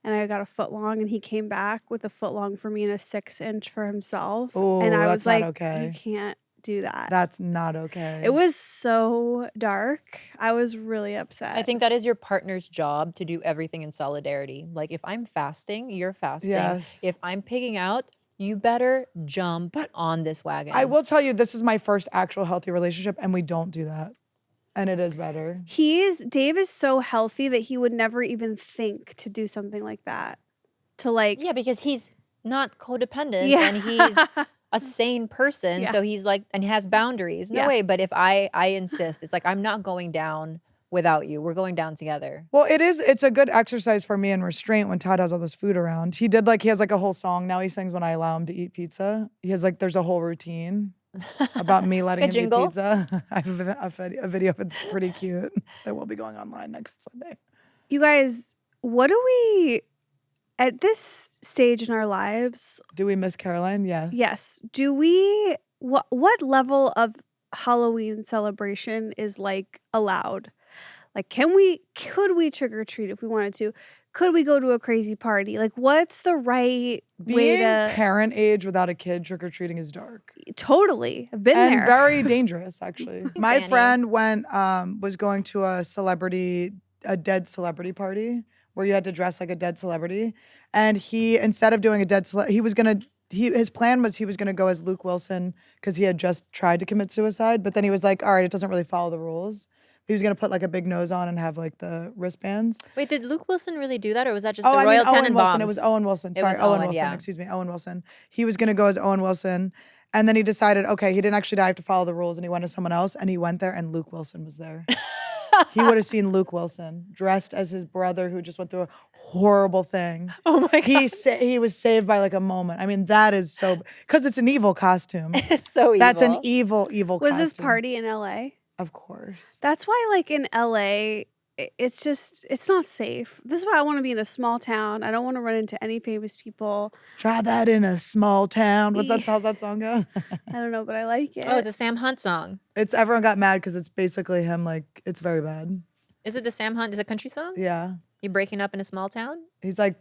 and I got a foot long and he came back with a foot long for me and a 6-inch for himself. Ooh, and I that's was like, not okay. you can't do that. That's not okay. It was so dark. I was really upset. I think that is your partner's job to do everything in solidarity. Like if I'm fasting, you're fasting. Yes. If I'm pigging out, you better jump on this wagon. I will tell you, this is my first actual healthy relationship, and we don't do that. And it is better. Dave is so healthy that he would never even think to do something like that. To like Yeah, because he's not codependent Yeah. and he's a sane person. Yeah. So he's like, and he has boundaries. No Yeah. way. But if I insist, it's like, I'm not going down without you. We're going down together. Well, it's a good exercise for me in restraint when Todd has all this food around. He has like a whole song. Now he sings when I allow him to eat pizza. There's a whole routine about me letting A him jingle? eat pizza. I have a video that's pretty cute that will be going online next Sunday. you guys, what do we at this stage in our lives? Do we miss Caroline? Yes. Yes. Do we what level of Halloween celebration is like allowed? Like could we trick or treat if we wanted to? Could we go to a crazy party? Like what's the right way Being to parent age without a kid trick-or-treating is dark. totally I've been And there. very dangerous, actually. My Annie. friend was going to a dead celebrity party where you had to dress like a dead celebrity. And he, instead of doing a dead celebrity, he was going to his plan was he was going to go as Luke Wilson because he had just tried to commit suicide, but then he was like, all right, it doesn't really follow the rules. He was going to put like a big nose on and have like the wristbands. Wait, did Luke Wilson really do that, or was that just the I Royal mean, Owen Tenenbaums? Wilson. It was Owen Wilson. It Sorry, was Owen Owen, Wilson. yeah. Excuse me, Owen Wilson. He was going to go as Owen Wilson. And then he decided, okay, he didn't actually die, I have to follow the rules. And he went as someone else. And he went there and Luke Wilson was there. He would have seen Luke Wilson dressed as his brother who just went through a horrible thing. Oh my God. He was saved by like a moment. I mean, that is so, because it's an evil costume. It's so evil. That's an evil Was costume. this party in LA? Of course. That's why, like in LA, it's not safe. This is why I want to be in a small town. I don't want to run into any famous people. Try that in a small town. How's that song go? I don't know, but I like it. Oh, it's a Sam Hunt song. Everyone got mad because it's basically him. Like, it's very bad. Is it the Sam Hunt? Is it a country song? Yeah. You breaking up in a small town? He's like,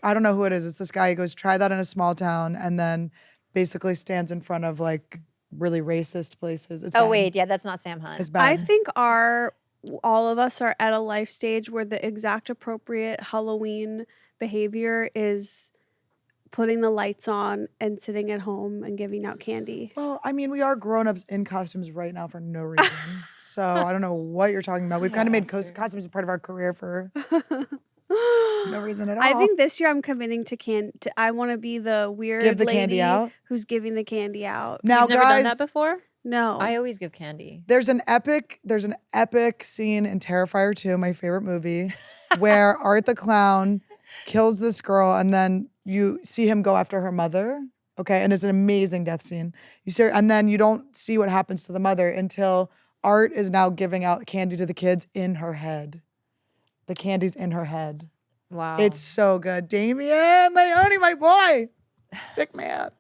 I don't know who it is. It's this guy. He goes, try that in a small town, and then basically stands in front of like really racist places. It's bad. Wait, yeah, that's not Sam Hunt. It's bad. I think all of us are at a life stage where the exact appropriate Halloween behavior is putting the lights on and sitting at home and giving out candy. Well, I mean, we are grown-ups in costumes right now for no reason. So I don't know what you're talking about. We've kind of made costumes a part of our career for no reason at all. I think this year I'm committing to I want to be the weird Give the lady candy out. who's giving the candy out. Now, You've never guys, done that before? No. I always give candy. there's an epic scene in Terrifier 2, my favorite movie, where Art the Clown kills this girl and then you see him go after her mother. Okay, and it's an amazing death scene. You see her, and then you don't see what happens to the mother until Art is now giving out candy to the kids in her head. The candy's in her head. Wow. It's so good. Damien Leone, my boy. Sick man.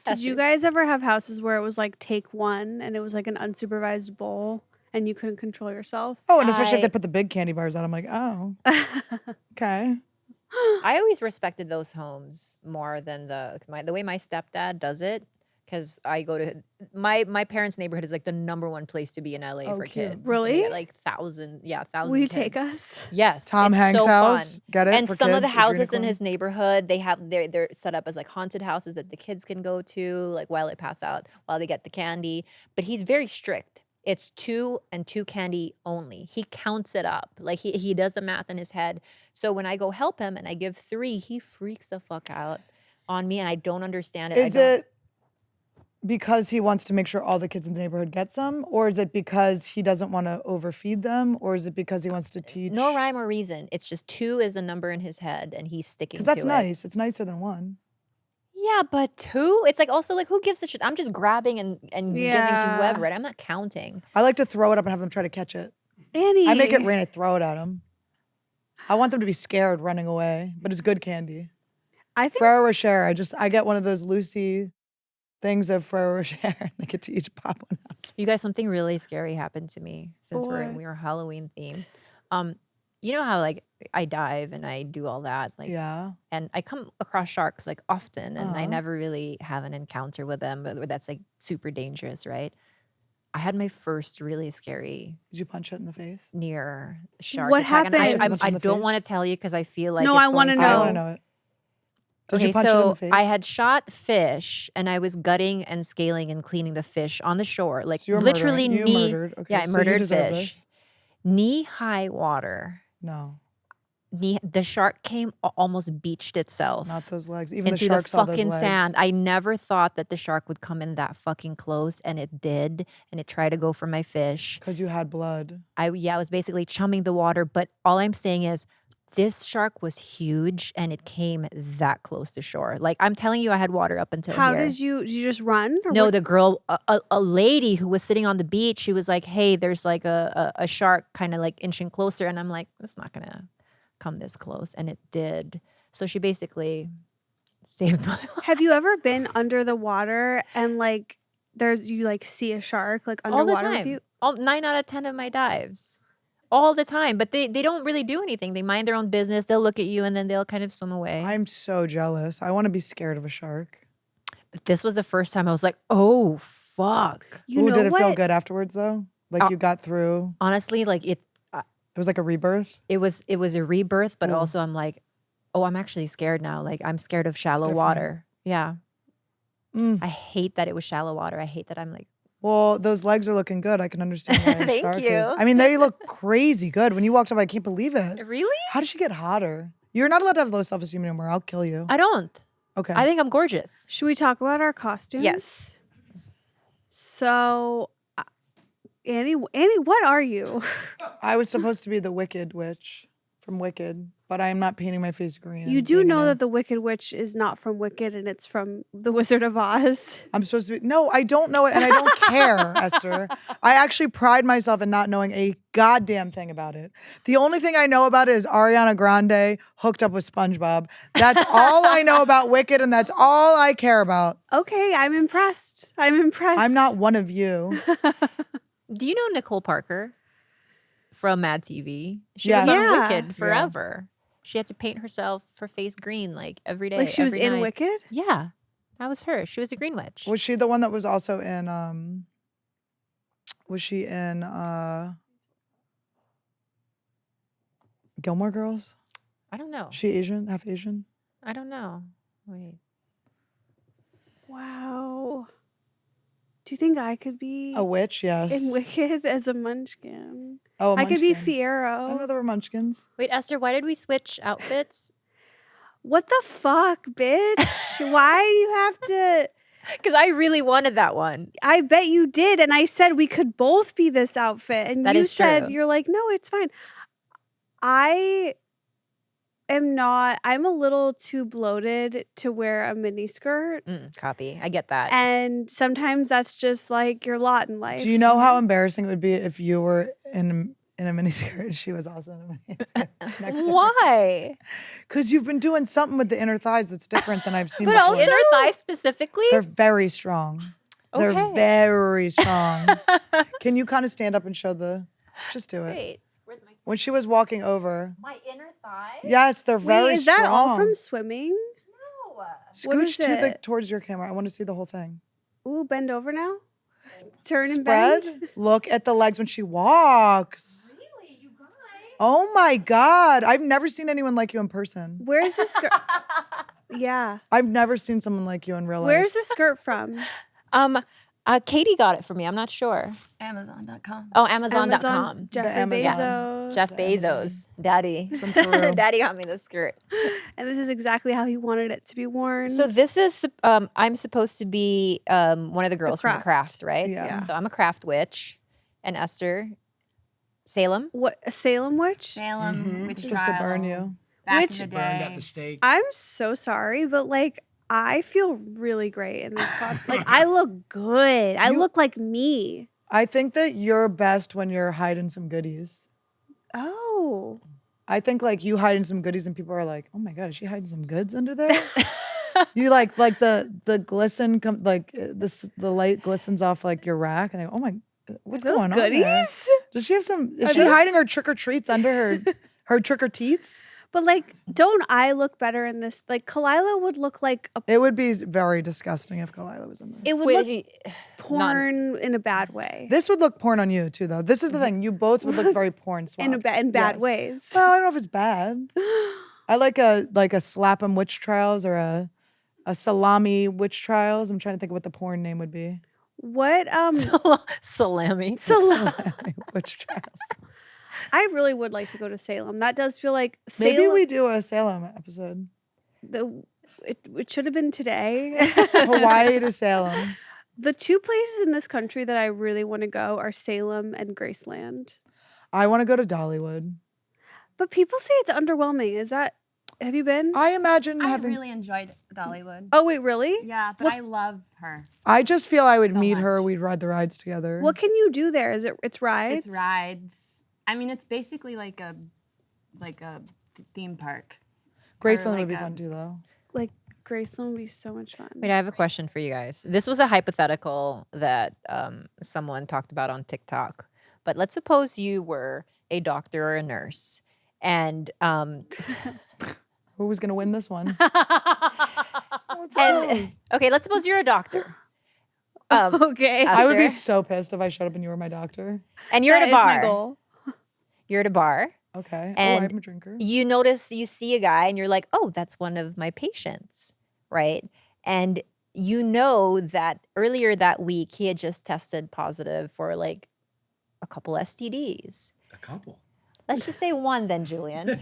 Did you guys ever have houses where it was like take one and it was like an unsupervised bowl and you couldn't control yourself? Oh, and especially if they put the big candy bars out, I'm like, oh, okay. I always respected those homes more than the way my stepdad does it. Because I go to my parents' neighborhood is like the #1 place to be in LA for cute. kids. Really? They get like 1,000 Will you kids. take us? Yes. Tom it's Hanks' so house. Fun. Get it? And for some of kids, the houses Adrenochrome? in his neighborhood, they're set up as like haunted houses that the kids can go to, like while they pass out, while they get the candy. But he's very strict. It's 2 and 2 candy only. He counts it up. Like he does the math in his head. So when I go help him and I give 3, he freaks the fuck out on me and I don't understand it. Is it because he wants to make sure all the kids in the neighborhood get some? Or is it because he doesn't want to overfeed them? Or is it because he wants to teach? No rhyme or reason. It's just 2 is the number in his head and he's sticking to it. Because that's nice. It's nicer than 1. Yeah, but 2? It's like also like who gives a shit? I'm just grabbing and giving to whoever, right? I'm not counting. I like to throw it up and have them try to catch it. Annie. I make it rain, I throw it at them. I want them to be scared running away, but it's good candy. I think Ferrero Rocher, I get one of those Lucy things of Ferrero Rocher and they get to each pop one out. You guys, something really scary happened to me since What? we were Halloween themed. You know how like I dive and I do all that, like Yeah. and I come across sharks like often, and I Uh-huh. never really have an encounter with them, but that's like super dangerous, right? I had my first really scary Did you punch it in the face? near shark What attack, and happened? Did you punch it I in the don't face? want to tell you because I feel like No, it's I wanna going I know. want to know it. Did Okay, you punch it in so the face? I had shot fish and I was gutting and scaling and cleaning the fish on the shore, like So you were literally murdering. You knee. murdered. Okay, yeah, I so you murdered deserve fish. this. Knee-high water. No, The shark came almost beached itself not those legs. Even the into shark the saw those fucking legs. sand. I never thought that the shark would come in that fucking close, and it did. And it tried to go for my fish. Because you had blood. I was basically chumming the water, but all I'm saying is this shark was huge and it came that close to shore. Like I'm telling you, I had water up until How here. did you just run? Or No, what- the girl, a lady who was sitting on the beach, she was like, hey, there's like a shark kind of like inching closer. And I'm like, it's not going to come this close. And it did. So she basically saved my life. Have you ever been under the water and like you like see a shark like All the underwater with time. you? 9 out of 10 of my dives. All the time. But they don't really do anything. They mind their own business. They'll look at you and then they'll kind of swim away. I'm so jealous. I want to be scared of a shark. But this was the first time I was like, oh, fuck. You Ooh, know did it what? feel good afterwards though? Like you got through? Honestly, like It was like a rebirth? it was a rebirth, but Ooh. also I'm like, oh, I'm actually scared now. Like I'm scared of shallow different. water. Yeah. Mm. I hate that it was shallow water. I hate that I'm like, Well, those legs are looking good. I can understand why a Thank shark is. you. I mean, they look crazy good. When you walked up, I can't believe it. really? How did she get hotter? You're not allowed to have low self-esteem anymore. I'll kill you. I don't. Okay. I think I'm gorgeous. Should we talk about our costumes? Yes. So, Annie, what are you? I was supposed to be the Wicked Witch from Wicked, but I am not painting my face green. You and do being know a- that the Wicked Witch is not from Wicked and it's from The Wizard of Oz. I'm supposed to be. No, I don't know it, and I don't care, Esther. I actually pride myself in not knowing a goddamn thing about it. The only thing I know about it is Ariana Grande hooked up with SpongeBob. That's all I know about Wicked, and that's all I care about. Okay, I'm impressed. I'm not one of you. Do you know Nicole Parker from Mad TV? She Yes. was on Yeah. Wicked forever. She had to paint herself her face green like every day. Like she was every in night. Wicked? Yeah, that was her. She was the Green Witch. Was she the one that was also in? Was she in Gilmore Girls? I don't know. She Asian, half Asian. I don't know. Wait. Wow. Do you think I could be A witch, yes. in Wicked as a munchkin? Oh, a I could be munchkin. I don't know Fiero. there were munchkins. Wait, Esther, why did we switch outfits? What the fuck, bitch? Why do you have to? Because I really wanted that one. I bet you did. And I said we could both be this outfit. And That you is said, true. you're like, no, it's fine. I am not, I'm a little too bloated to wear a mini skirt. Copy. I get that. And sometimes that's just like your lot in life. Do you know how embarrassing it would be if you were in a miniskirt and she was also in a miniskirt next to her? Why? Because you've been doing something with the inner thighs that's different than I've seen But before. also- Inner thigh specifically? They're very strong. They're Okay. very strong. Can you kind of stand up and show just do it. Wait, where's my When she was walking over. my inner thigh? Yes, they're very Wait, is that strong. all from swimming? No. What Scooch is to it? towards your camera. I want to see the whole thing. Ooh, bend over now. Turn and Spread. bend. Look at the legs when she walks. Really, you guys? Oh my God. I've never seen anyone like you in person. Where's the skirt? Yeah. I've never seen someone like you in real life. Where's the skirt from? Katie got it for me. I'm not sure. Amazon.com. Oh, Amazon.com. Jeffrey Amazon. Bezos. Jeff Bezos, daddy. From Peru. Daddy got me the skirt. And this is exactly how he wanted it to be worn. So this is, I'm supposed to be one of the girls from the craft, right? Yeah. So I'm a craft witch, and Esther, Salem. What, a Salem witch? Salem, witch Just to burn trial, you. Back Which- in the Burned day. at the stake. I'm so sorry, but like I feel really great in this costume. Like I look good. I look like me. I think that you're best when you're hiding some goodies. Oh. I think like you hiding some goodies and people are like, oh my God, is she hiding some goods under there? You like the glisten the light glistens off like your rack and they go, oh my, what's Those going on there? goodies? Does she have some? Is Are she those- hiding her trick or treats under her trick or teats? But like, don't I look better in this? Like Khalyla would look like a It would be very disgusting if Khalyla was in this. it would Wait, look porn in a bad way. This would look porn on you too, though. This is the thing. You both would look very porn swapped. in bad Yes. ways. Well, I don't know if it's bad. I like a slap 'em witch trials or a salami witch trials. I'm trying to think of what the porn name would be. What Salami. Salem. Witch trials. I really would like to go to Salem. That does feel like Salem. Maybe we do a Salem episode. It should have been today. Hawaii to Salem. The two places in this country that I really want to go are Salem and Graceland. I want to go to Dollywood. But people say it's underwhelming. Have you been? I imagine I having. really enjoyed Dollywood. Oh wait, really? Yeah, but What- I love her. I just feel I would So meet her. much. We'd ride the rides together. What can you do there? It's rides? It's rides. I mean, it's basically like a theme park. Graceland or would be like a- fun too, though. Like Graceland would be so much fun. Wait, I have a question for you guys. This was a hypothetical that someone talked about on TikTok. But let's suppose you were a doctor or a nurse, and Who was gonna win this one? and okay, let's suppose you're a doctor. Okay. I would be Esther, so pissed if I showed up and you were my doctor. and you're That at a is my bar. goal. You're at a bar. Okay. And I'm a drinker. You see a guy, and you're like, "Oh, that's one of my patients," right? And you know that earlier that week he had just tested positive for like a couple STDs. A couple. Let's just say one then, Julian.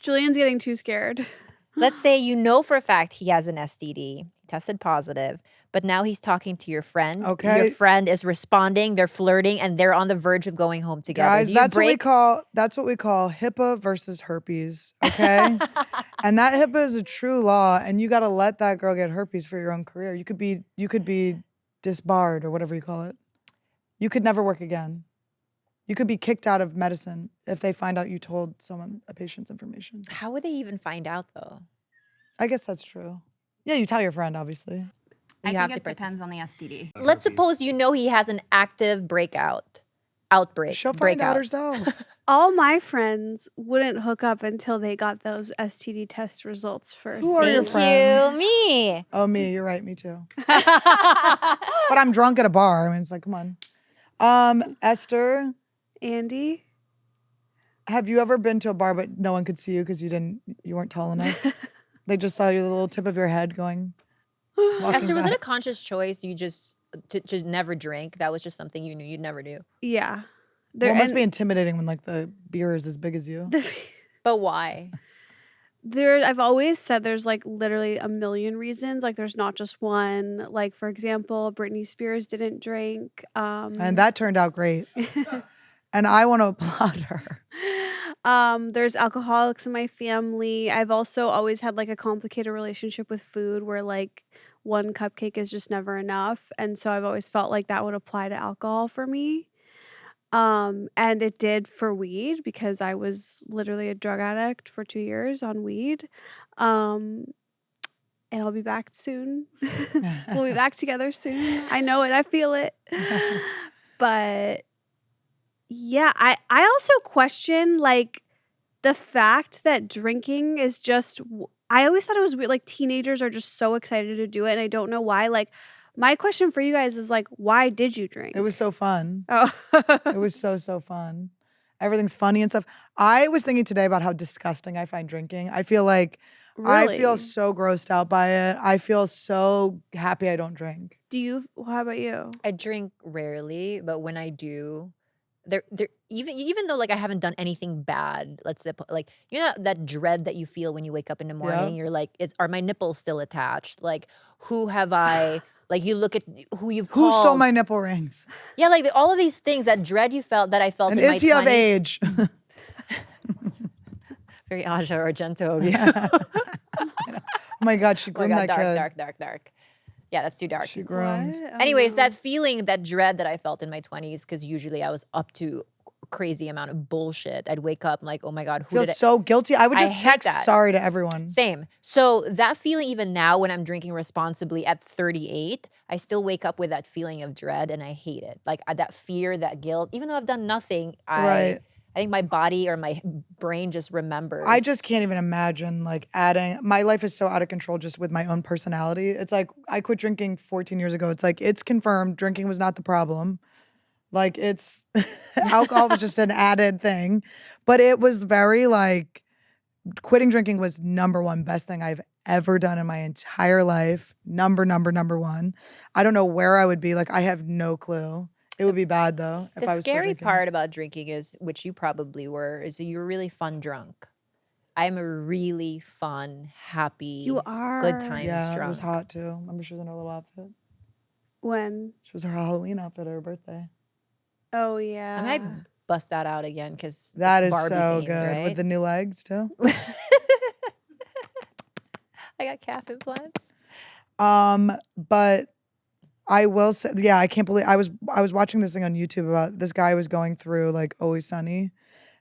Julian's getting too scared. Let's say you know for a fact he has an STD, tested positive, but now he's talking to your friend. Okay. Your friend is responding, they're flirting, and they're on the verge of going home together. Guys, Do you that's break? what we call HIPPA versus herpes. Okay. And that HIPAA is a true law, and you got to let that girl get herpes for your own career. You could be disbarred or whatever you call it. You could never work again. You could be kicked out of medicine if they find out you told someone a patient's information. How would they even find out though? I guess that's true. Yeah, you tell your friend, obviously. I You think have it to depends on the STD. Let's suppose you know he has an active outbreak. She'll find breakout. out herself. All my friends wouldn't hook up until they got those STD test results first. Who are your Thank friends? you, me. Oh, me, you're right, me too. But I'm drunk at a bar. I mean, it's like, come on. Esther, Andy? have you ever been to a bar but no one could see you because you weren't tall enough? They just saw you the little tip of your head going. walking Esther, was it a back. conscious choice? You just to never drink? That was just something you knew you'd never do. Yeah. Well, it must be intimidating when like the beer is as big as you. But why? I've always said there's like literally a million reasons. Like there's not just one. Like for example, Britney Spears didn't drink. And that turned out great. And I want to applaud her. There's alcoholics in my family. I've also always had like a complicated relationship with food where like one cupcake is just never enough. And so I've always felt like that would apply to alcohol for me. And it did for weed because I was literally a drug addict for 2 years on weed. And I'll be back soon. We'll be back together soon. I know it. I feel it. But yeah, I also question like the fact that drinking is just, I always thought it was weird. Like teenagers are just so excited to do it. And I don't know why. Like my question for you guys is like, why did you drink? It was so fun. Oh. It was so fun. Everything's funny and stuff. I was thinking today about how disgusting I find drinking. I feel like I feel Really? so grossed out by it. I feel so happy I don't drink. How about you? I drink rarely, but when I do, there even though like I haven't done anything bad, let's say like you know that dread that you feel when you wake up in the morning, you're like, are my nipples still attached? Like who have I like you look at who you've Who called. stole my nipple rings? Yeah, like all of these things, that dread you felt that I felt And in my is he 20s. of age? Very Aja Argento of you. Oh my God, she Oh my groomed God, that kid. dark. Yeah, that's too dark. She groomed. What? Oh, Anyways, no. that feeling, that dread that I felt in my 20s, because usually I was up to a crazy amount of bullshit. I'd wake up like, oh my God, who Feel did I? so guilty. I would I just hate text that. sorry to everyone. Same. So that feeling, even now when I'm drinking responsibly at 38, I still wake up with that feeling of dread and I hate it. Like that fear, that guilt, even though I've done nothing, Right. I think my body or my brain just remembers. I just can't even imagine like adding. My life is so out of control just with my own personality. It's like I quit drinking 14 years ago. It's like it's confirmed drinking was not the problem. Like it's alcohol was just an added thing. But it was very like quitting drinking was number one best thing I've ever done in my entire life. Number one. I don't know where I would be. Like I have no clue. It would be bad though if I The was still scary drinking. part about drinking is, which you probably were, is that you're a really fun drunk. I'm a really fun, happy, You are. good times Yeah, drunk. it was hot too. Remember she was in her little outfit. When? She was her Halloween outfit at her birthday. Oh yeah. I might bust that out again because That it's is Barbie so themed, good right? with the new legs too. I got calf implants. But I will say, yeah, I can't believe I was watching this thing on YouTube about this guy was going through like Always Sunny,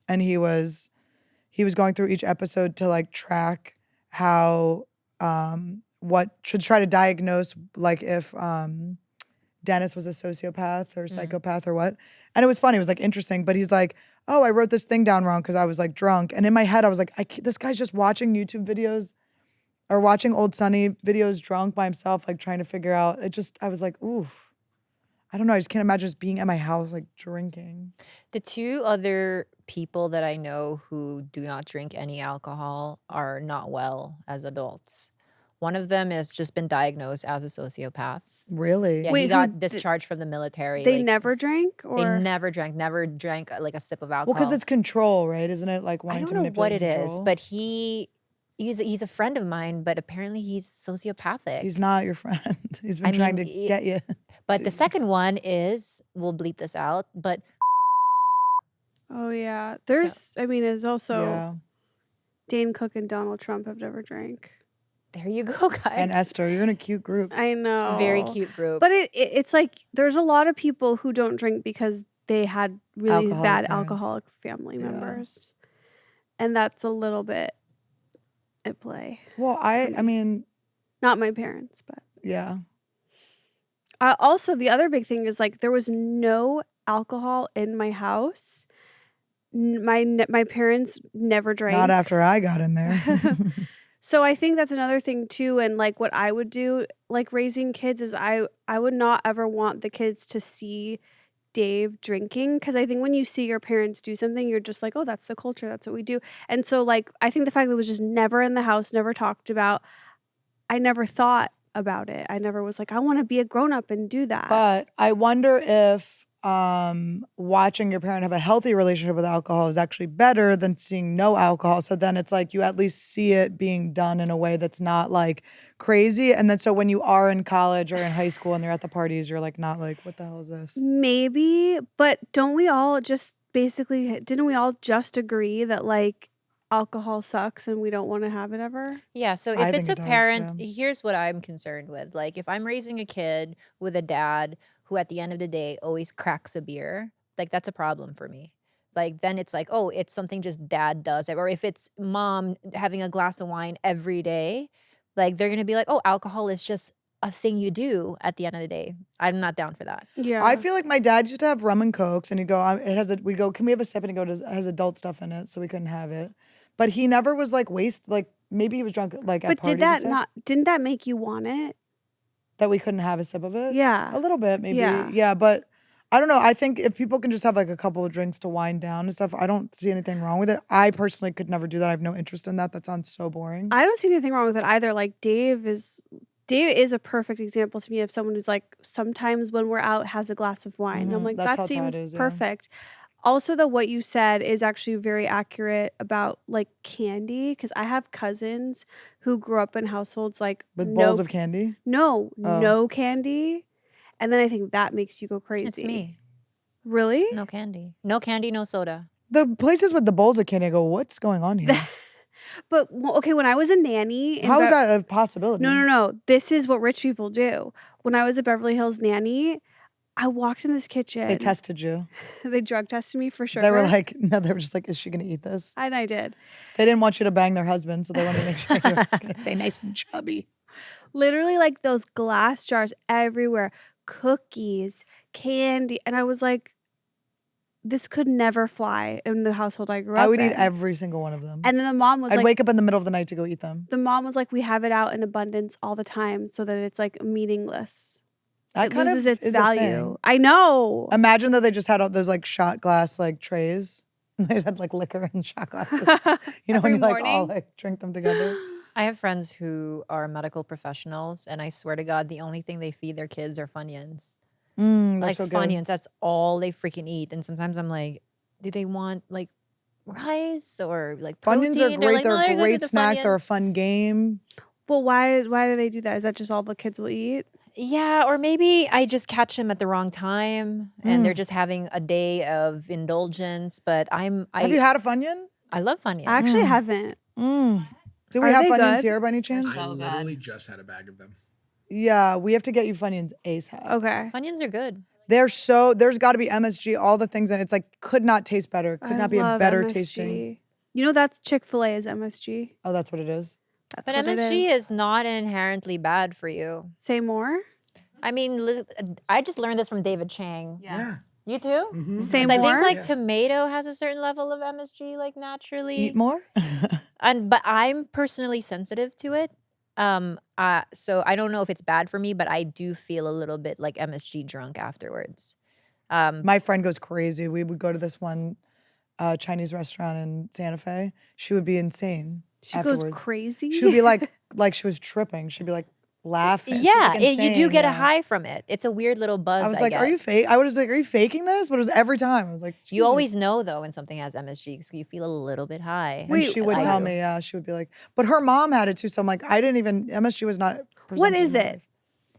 and he was going through each episode to like track how what to try to diagnose like if Dennis was a sociopath or psychopath or what. And it was funny. It was like interesting. But he's like, oh, I wrote this thing down wrong because I was like drunk. And in my head, I was like, this guy's just watching YouTube videos or watching old Sunny videos drunk by himself, like trying to figure out. I was like, oof. I don't know. I just can't imagine just being at my house like drinking. The two other people that I know who do not drink any alcohol are not well as adults. One of them has just been diagnosed as a sociopath. Really? Yeah, Wait, he who got did- discharged from the military. They like, never drank, They or never drank like a sip of Well, alcohol. because it's control, right? Isn't it like I wanting don't to know what manipulate it and is, control? but he's a friend of mine, but apparently he's sociopathic. He's not your friend. He's been I trying mean, to get you. But the second one is, we'll bleep this out, but oh yeah, there's. I mean, there's also Yeah. Dane Cook and Donald Trump have never drank. there you go, guys. And Esther, you're in a cute group. I know, Very cute group. But it's like there's a lot of people who don't drink because they had really Alcoholic bad parents. alcoholic family Yeah. members, and that's a little bit at play. Well, I me. mean, Not my parents, but yeah. also the other big thing is like there was no alcohol in my house. My parents never drank. Not after I got in there. So I think that's another thing too. And like what I would do, like raising kids, is I would not ever want the kids to see Dave drinking, because I think when you see your parents do something, you're just like, oh, that's the culture, that's what we do. And so like I think the fact that it was just never in the house, never talked about, I never thought about it. I never was like, I want to be a grown up and do that. But I wonder if watching your parent have a healthy relationship with alcohol is actually better than seeing no alcohol. So then it's like you at least see it being done in a way that's not like crazy. And then so when you are in college or in high school and they're at the parties, you're like not like, what the hell is this? Maybe, but don't we all just basically, didn't we all just agree that like alcohol sucks and we don't want to have it ever? Yeah, so I if think it's a it does, parent, yeah. here's what I'm concerned with. Like, if I'm raising a kid with a dad who at the end of the day always cracks a beer, like that's a problem for me. Like, then it's like, oh, it's something just dad does. Or if it's mom having a glass of wine every day, like they're gonna be like, oh, alcohol is just a thing you do at the end of the day. I'm not down for that. Yeah. I feel like my dad used to have rum and cokes, and he'd go, we go, can we have a sip? And he'd go, it has adult stuff in it, so we couldn't have it. But he never was like like maybe he was drunk like at But parties did and that stuff, didn't that make you want it? that we couldn't have a sip of it? Yeah. A little bit, maybe. Yeah. Yeah, but I don't know. I think if people can just have like a couple of drinks to wind down and stuff, I don't see anything wrong with it. I personally could never do that. I have no interest in that. That sounds so boring. I don't see anything wrong with it either. Like Dave is a perfect example to me of someone who's like sometimes when we're out has a glass of wine. And I'm Mhm. like, That's how that seems Todd is, yeah. perfect. Also, though, what you said is actually very accurate about like candy, because I have cousins who grew up in households like With no, bowls of candy. no, Oh. no candy, and then I think that makes you go crazy. It's me. Really? No candy. No candy, no soda. The places with the bowls of candy, I go, what's going on here? But okay, when I was a nanny, in How is Be- that a possibility? No. This is what rich people do. When I was a Beverly Hills nanny, I walked in this kitchen. They tested you. They drug tested me for sugar. They were like, no, they were just like, is she going to eat this? And I did. They didn't want you to bang their husband, so they wanted to make sure you were going to stay nice and chubby. Literally like those glass jars everywhere, cookies, candy. And I was like, this could never fly in the household I grew up I would in. eat every single one of them. And then the mom was I'd like, wake up in the middle of the night to go eat them. the mom was like, we have it out in abundance all the time so that it's like meaningless. That It kind loses of its is a value. thing. I know. Imagine though they just had all those like shot glass like trays. And they had like liquor and shot glasses. You know, when Every you like all morning. like drink them together. I have friends who are medical professionals, and I swear to God, the only thing they feed their kids are Funyuns. They're Like so good. Funyuns, that's all they freaking eat. And sometimes I'm like, do they want like rice or like protein? Funyuns are great. Like, They're "No, a good great with the snack. They're a Funyuns." fun game. Well, why do they do that? Is that just all the kids will eat? Yeah, or maybe I just catch them at the wrong time and they're just having a day of indulgence. But Have you had a Funyun? I love Funyuns. I actually haven't. Do we Are have they Funyuns good? here by any chance? I literally just had a bag of them. Yeah, we have to get you Funyuns ASAP. Okay. Funyuns are good. There's got to be MSG, all the things, and it's like could not taste better. Could not be a love better MSG. tasting. You know that's Chick-fil-A is MSG. Oh, that's what it is. That's But what it MSG is not inherently bad for you. Say more. I mean, I just learned this from David Chang. Yeah. You too? Mhm. Say 'Cause I more. think like tomato has a certain level of MSG, like naturally. Eat more. But I'm personally sensitive to it. So I don't know if it's bad for me, but I do feel a little bit like MSG drunk afterwards. My friend goes crazy. We would go to this one Chinese restaurant in Santa Fe. She would be insane. She afterwards. goes crazy. She would be like like she was tripping. She'd be like laughing. She was, Yeah, like, you do insane, get a yeah. high from it. It's a weird little buzz. I was like, are you fake? I was like, are you faking this? But it was every time. I was like, You Jesus. always know though when something has MSG because you feel a little bit high. And she would I tell do. me, yeah, she would be like, but her mom had it too. So I'm like, I didn't even, MSG was not What presented is in my it? life.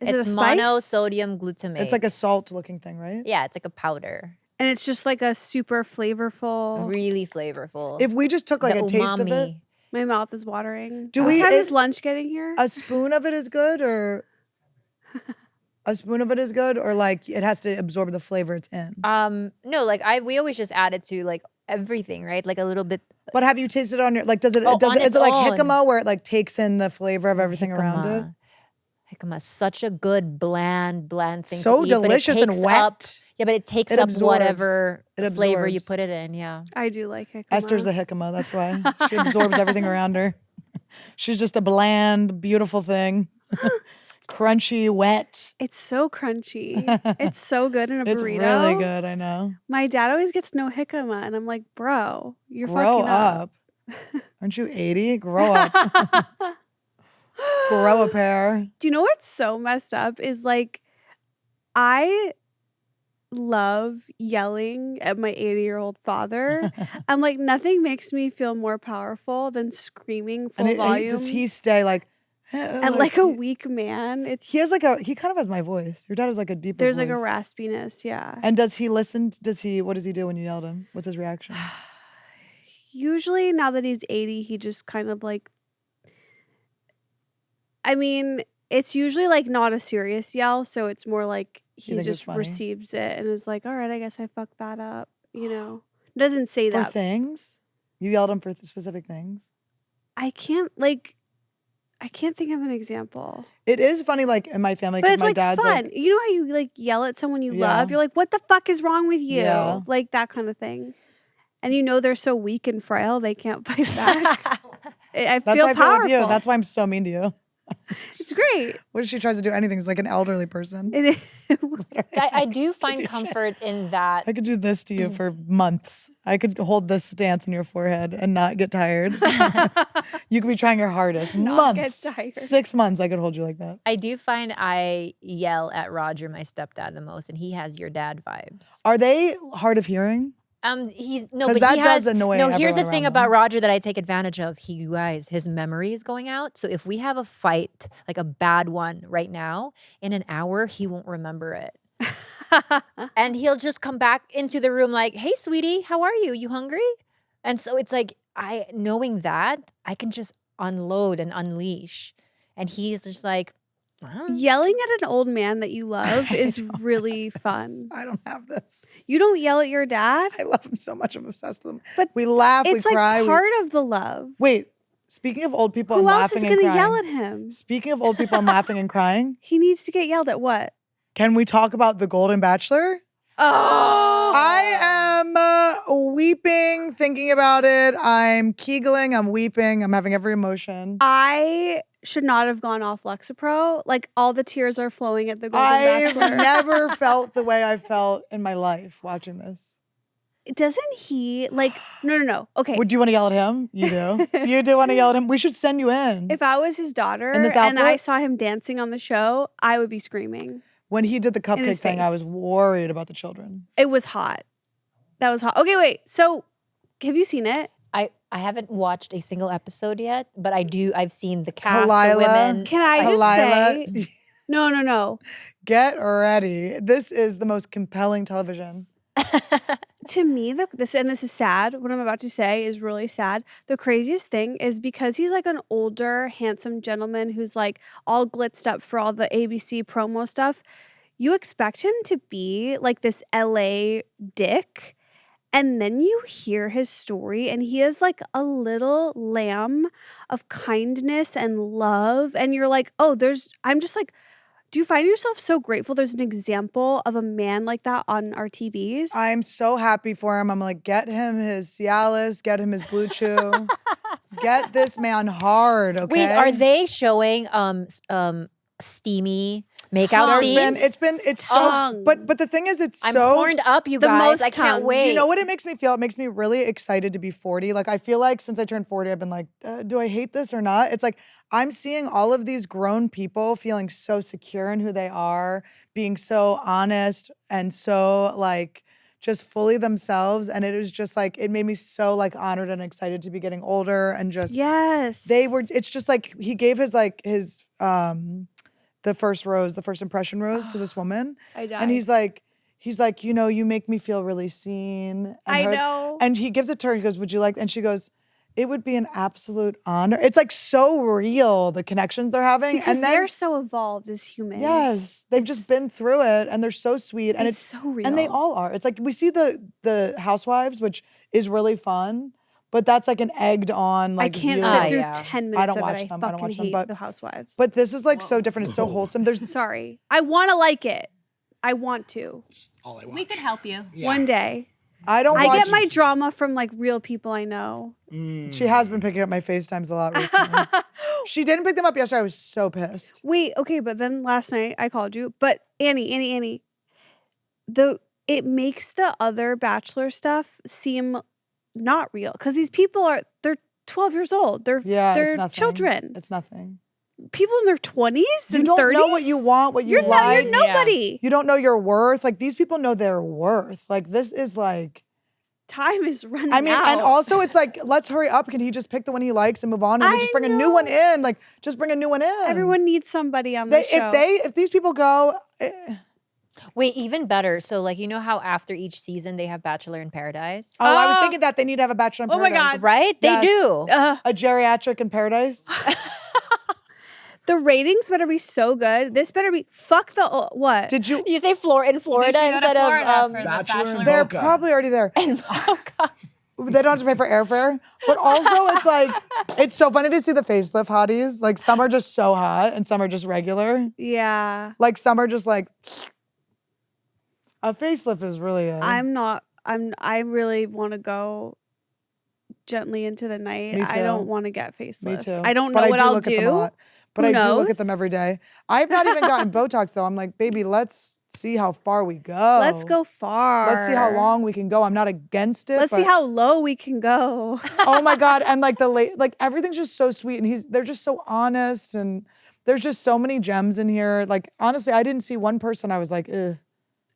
Is it a It's spice? monosodium glutamate. It's like a salt looking thing, right? Yeah, it's like a powder. And it's just like a super flavorful. Really flavorful. If we just took like The a taste of it, umami. My mouth is watering. Do what we- time it- is lunch getting here? a spoon of it is good or a spoon of it is good or like it has to absorb the flavor it's in. No, like we always just add it to like everything, right? Like a little bit. But have you tasted it on your, like, does it, Oh, does on it, is its it like own. jicama where it like takes in the flavor of everything around it? Jicama, such a good bland thing So to eat. But it delicious and takes wet. up- yeah, but it takes It up absorbs. whatever It flavor you absorbs. put it in. Yeah. I do like jicama. Esther's a jicama, that's why. She absorbs everything around her. She's just a bland, beautiful thing. Crunchy, wet. It's so crunchy. It's so good in a It's burrito. really good, I know. My dad always gets no jicama, and I'm like, bro, you're Grow fucking up. Aren't you 80? Grow up. Grow a pair. Do you know what's so messed up is like, I love yelling at my 80-year-old father. I'm like, nothing makes me feel more powerful than screaming full And volume. does he stay like, and like a weak man. It's he has like a, he kind of has my voice. Your dad has like a deeper there's voice. like a raspiness, yeah. And does he listen? What does he do when you yell at him? What's his reaction? Usually now that he's 80, he just kind of like, I mean, it's usually like not a serious yell, so it's more like he think it's just funny? receives it and is like, all right, I guess I fucked that up, you know. Doesn't say For that. things? You yelled at him for specific things? I can't think of an example. It is funny, like in my family, But because it's my like dad's fun. like, You know how you like yell at someone you Yeah. love? You're like, what the fuck is wrong with you? Yeah. Like that kind of thing. And you know they're so weak and frail, they can't fight back. I that's feel why I feel powerful. with you. That's why I'm so mean to you. It's great. What if she tries to do anything? It's like an elderly person. It is. I do find do shit. comfort in that. I could do this to you for months. I could hold this stance on your forehead and not get tired. You could be trying your hardest. Not get months. tired. 6 months, I could hold you like that. I do find I yell at Roger, my stepdad, the most, and he has your dad vibes. Are they hard of hearing? He's no, 'Cause but that he does has annoy no. Here's the everyone thing around about them. Roger that I take advantage of. You guys, his memory is going out. So if we have a fight, like a bad one right now, in an hour he won't remember it, and he'll just come back into the room like, "Hey, sweetie, how are you? You hungry?" And so it's like knowing that I can just unload and unleash, and he's just like, Yelling at an old man that you love is really fun. I don't have this. You don't yell at your dad, I love him so much. I'm obsessed with him. but We laugh, we it's like cry. part of the love. Wait, speaking of old people Who and else is laughing and going to crying. yell at him? Speaking of old people and laughing and crying, He needs to get yelled at. What? can we talk about the Golden Bachelor? Oh, I am weeping thinking about it. I'm keegling. I'm weeping. I'm having every emotion. I should not have gone off Lexapro. Like all the tears are flowing at the Golden I've Bachelor. never felt the way I felt in my life watching this. Doesn't he like? No. Okay. Would you want to yell at him? You do. You do want to yell at him. We should send you in. If I was his daughter In this and I outfit? saw him dancing on the show, I would be screaming. When he did the In his cupcake thing, I was face. worried about the children. It was hot. That was hot. Okay, wait. So, have you seen it? I haven't watched a single episode yet, but I've seen the cast, Khalyla. the women. Can I just Khalyla, say? No. get ready. This is the most compelling television. To me, this is sad. What I'm about to say is really sad. The craziest thing is because he's like an older, handsome gentleman who's like all glitzed up for all the ABC promo stuff. You expect him to be like this LA dick. And then you hear his story, and he is like a little lamb of kindness and love. And you're like, I'm just like, do you find yourself so grateful there's an example of a man like that on our TVs? I'm so happy for him. I'm like, get him his Cialis, get him his Blue Chew. Get this man hard, okay? Wait, are they showing steamy Make out scenes. It's so, Tongue. but the thing is, it's I'm so horned up, you the guys. most I can't tongue. wait. Do you know what it makes me feel? It makes me really excited to be 40. Like, I feel like since I turned 40, I've been like, do I hate this or not? It's like, I'm seeing all of these grown people feeling so secure in who they are, being so honest and so like just fully themselves. And it was just like, it made me so like honored and excited to be getting older and just, Yes. it's just like, he gave his the first rose, the first impression rose to this woman. I died. And he's like, you know, you make me feel really seen. And I heard." know. And he gives it to her. He goes, would you like? And she goes, it would be an absolute honor. It's like so real, the connections they're having. Because and then, they're so evolved as humans. yes, they've just been through it and they're so sweet. And it's so real. and they all are. It's like, we see the Housewives, which is really fun, but that's like an egged on, like, I can't view. sit through yeah. 10 minutes I don't of watch it. them. I I don't fucking watch them, hate but- the Housewives. But this is like so different. It's so wholesome. There's Sorry. I want to like it. I want to. All I want. We could help you. Yeah. One day. I don't I watch. get my drama from like real people I know. She has been picking up my FaceTimes a lot recently. She didn't pick them up yesterday. I was so pissed. Wait, okay, but then last night I called you. But Annie, it makes the other Bachelor stuff seem not real because these people they're 12 years old. They're It's nothing. children. It's nothing. People in their 20s You and don't 30s. know what you want, what you You're like. nobody. You don't know your worth. Like, these people know their worth. Like, this is like, Time is running I mean, out. and also it's like, let's hurry up. Can he just pick the one he likes and move on? And we I just bring a new one in. Like, just bring a new one in. Everyone needs somebody on the show. If these people go, Wait, even better. So, like, you know how after each season they have Bachelor in Paradise? I was thinking that they need to have a Bachelor in Oh my Paradise. God. Right? They Yes. do. A geriatric in Paradise. The ratings better be so good. This better be fuck the what? Did you? You say in Florida They should go to instead Florida of for the Bachelor Bachelor. in They're Boca. probably already there. They don't have to pay for airfare. But also, it's like, it's so funny to see the facelift hotties. Like, some are just so hot and some are just regular. Yeah. Like, some are just like, a facelift is really a. I really want to go gently into the night. Me I too. don't want to get facelifts. Me too. I don't know But what I do I'll look at them a do. lot. But Who I do look at them knows? every day. I've not even gotten Botox though. I'm like, baby, let's see how far we go. Let's go far. Let's see how long we can go. I'm not against it. Let's see but- how low we can go. Oh my God. And like like everything's just so sweet and they're just so honest and there's just so many gems in here. Like, honestly, I didn't see one person I was like, ugh.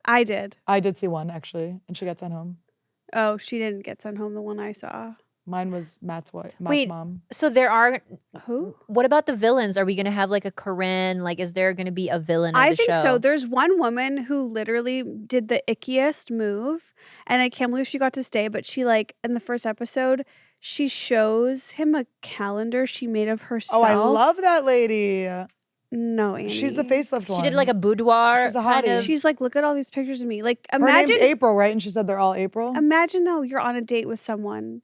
I did. I did see one actually, and she got sent home. Oh, she didn't get sent home. The one I saw. Mine was Matt's wife, Matt's Wait. mom. So there are. Who? What about the villains? Are we gonna have like a Corinne? Like, is there gonna be a villain of I the think show? so. There's one woman who literally did the ickiest move, and I can't believe she got to stay. But she like in the first episode, she shows him a calendar she made of herself. Oh, I love that lady. No, Annie. She's the facelift one. She did like a boudoir. She's a kind hottie. of- She's like, look at all these pictures of me. Like, Her name's imagine, April, right? And she said they're all April. imagine though you're on a date with someone,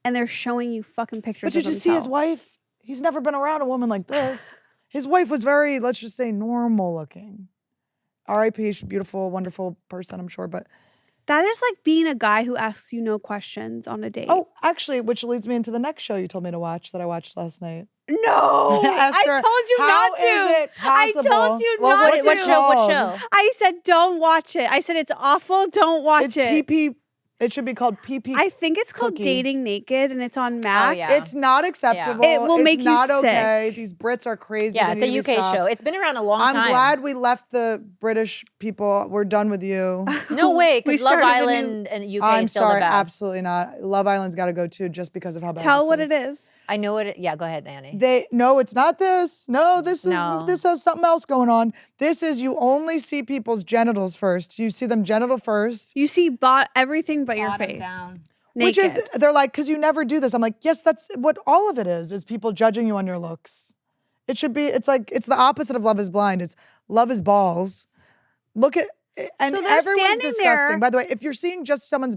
and they're showing you fucking pictures. But did of you see his themselves. wife? He's never been around a woman like this. His wife was very, let's just say, normal looking. R.I.P. She's a beautiful, wonderful person, I'm sure. But That is like being a guy who asks you no questions on a date. oh, actually, which leads me into the next show you told me to watch that I watched last night. no! Esther, I told you how not to. is it I possible? told you Well, not what, to. what show? What called? show? I said don't watch it. I said it's awful. Don't watch It's it. PP. It should be called PP. I think it's called Cookie. Dating Naked, and it's on Max. yeah. It's not acceptable. It will it's make you not sick. okay. These Brits are crazy. Yeah, They it's a need to be UK stopped. show. It's been around a long I'm time. glad we left the British people. We're done with you. No way, We because Love started a Island and UK I'm is still sorry, the best. absolutely not. Love Island's got to go too, just because of how bad. Tell this what it is. I know it. Yeah, go ahead, Annie. No, it's not this. No, this is No. this has something else going on. This is you only see people's genitals first. You see them genital first. You see everything but your Bottom face. down. Which Naked. is, they're like, because you never do this. I'm like, yes, that's what all of it is people judging you on your looks. It should be, it's like, it's the opposite of Love is Blind. It's Love is Balls. Look at, and So they're everyone's standing disgusting. there- By the way, if you're seeing just someone's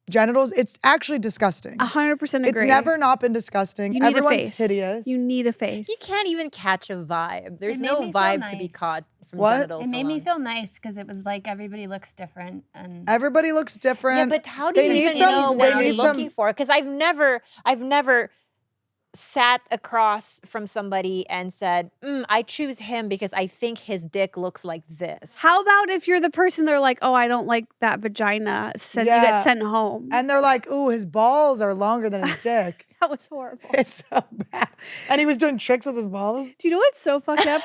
genitals, it's actually disgusting. 100% agree. It's never not been disgusting. You need Everyone's a face. hideous. You need a face. You can't even catch a vibe. There's It made no me feel vibe to be nice. caught from What? genitals. It made me alone. feel nice because it was like everybody looks different and Everybody looks different. Yeah, but how do They you need even some- know they what you're need some- looking for? Because I've never sat across from somebody and said, I choose him because I think his dick looks like this. How about if you're the person they're like, oh, I don't like that vagina, you get sent home. And they're like, ooh, his balls are longer than his dick. That was horrible. It's so bad. And he was doing tricks with his balls. Do you know what's so fucked up?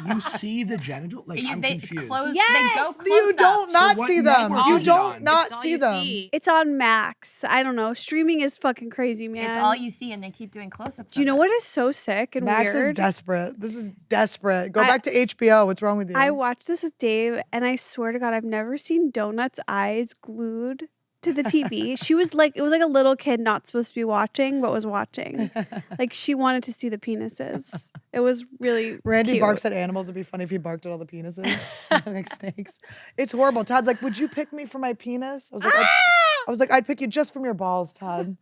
You see the genital? Like, I'm They confused. close. Yes! They go close You don't up. not what see them. network You is it on? don't not It's all see you them. see. It's on Max. I don't know. Streaming is fucking crazy, man. It's all you see, and they keep doing close-ups. Do you know what is so sick and Max weird? is desperate. This is desperate. Go back to HBO. What's wrong with you? I watched this with Dave, and I swear to God, I've never seen Donut's eyes glued to the TV. She was like, it was like a little kid not supposed to be watching, but was watching. Like she wanted to see the penises. It was really Randy cute. barks at animals. It'd be funny if he barked at all the penises, like snakes. It's horrible. Todd's like, "Would you pick me for my penis?" I was like, "I'd pick you just from your balls, Todd."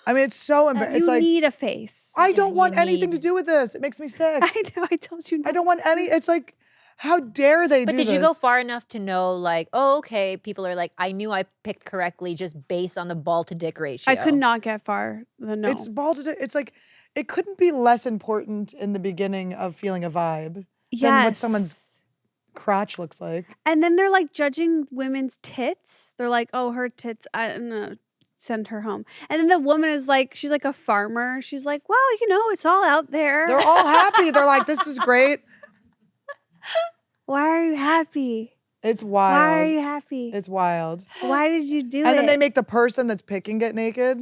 I mean, it's so embarrassing. It's You like, need a face. I don't you want anything to need- do with this. It makes me sick. I know. I told you. I don't want any. It's like, how dare they But do did this? you go far enough to know, like, oh, okay, people are like, I knew I picked correctly just based on the ball to dick ratio. I could not get far. No. It's ball to dick. It's like, it couldn't be less important in the beginning of feeling a vibe than what someone's crotch looks like. And then they're like judging women's tits. They're like, oh, her tits. I don't know. Send her home. And then the woman is like, she's like a farmer. She's like, well, you know, it's all out there. They're all happy. They're like, this is great. Why are you happy? It's wild. Why are you happy? It's wild. Why did you do it? And then they make the person that's picking get naked.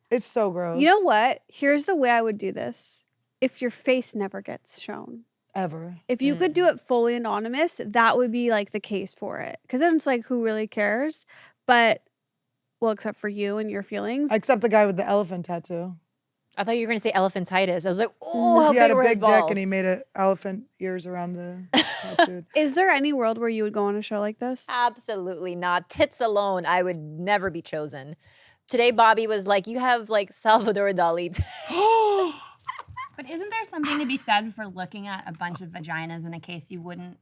It's so gross. You know what? Here's the way I would do this. If your face never gets shown. Ever. If you could do it fully anonymous, that would be like the case for it. Because then it's like, who really cares? But, well, except for you and your feelings. Except the guy with the elephant tattoo. I thought you were going to say elephantitis. I was like, oh, how He had big a were his big dick balls? and he made elephant ears around the tattoo. Is there any world where you would go on a show like this? Absolutely not. Tits alone, I would never be chosen. Today, Bobby was like, you have like Salvador Dali. But isn't there something to be said for looking at a bunch of vaginas in a case you wouldn't,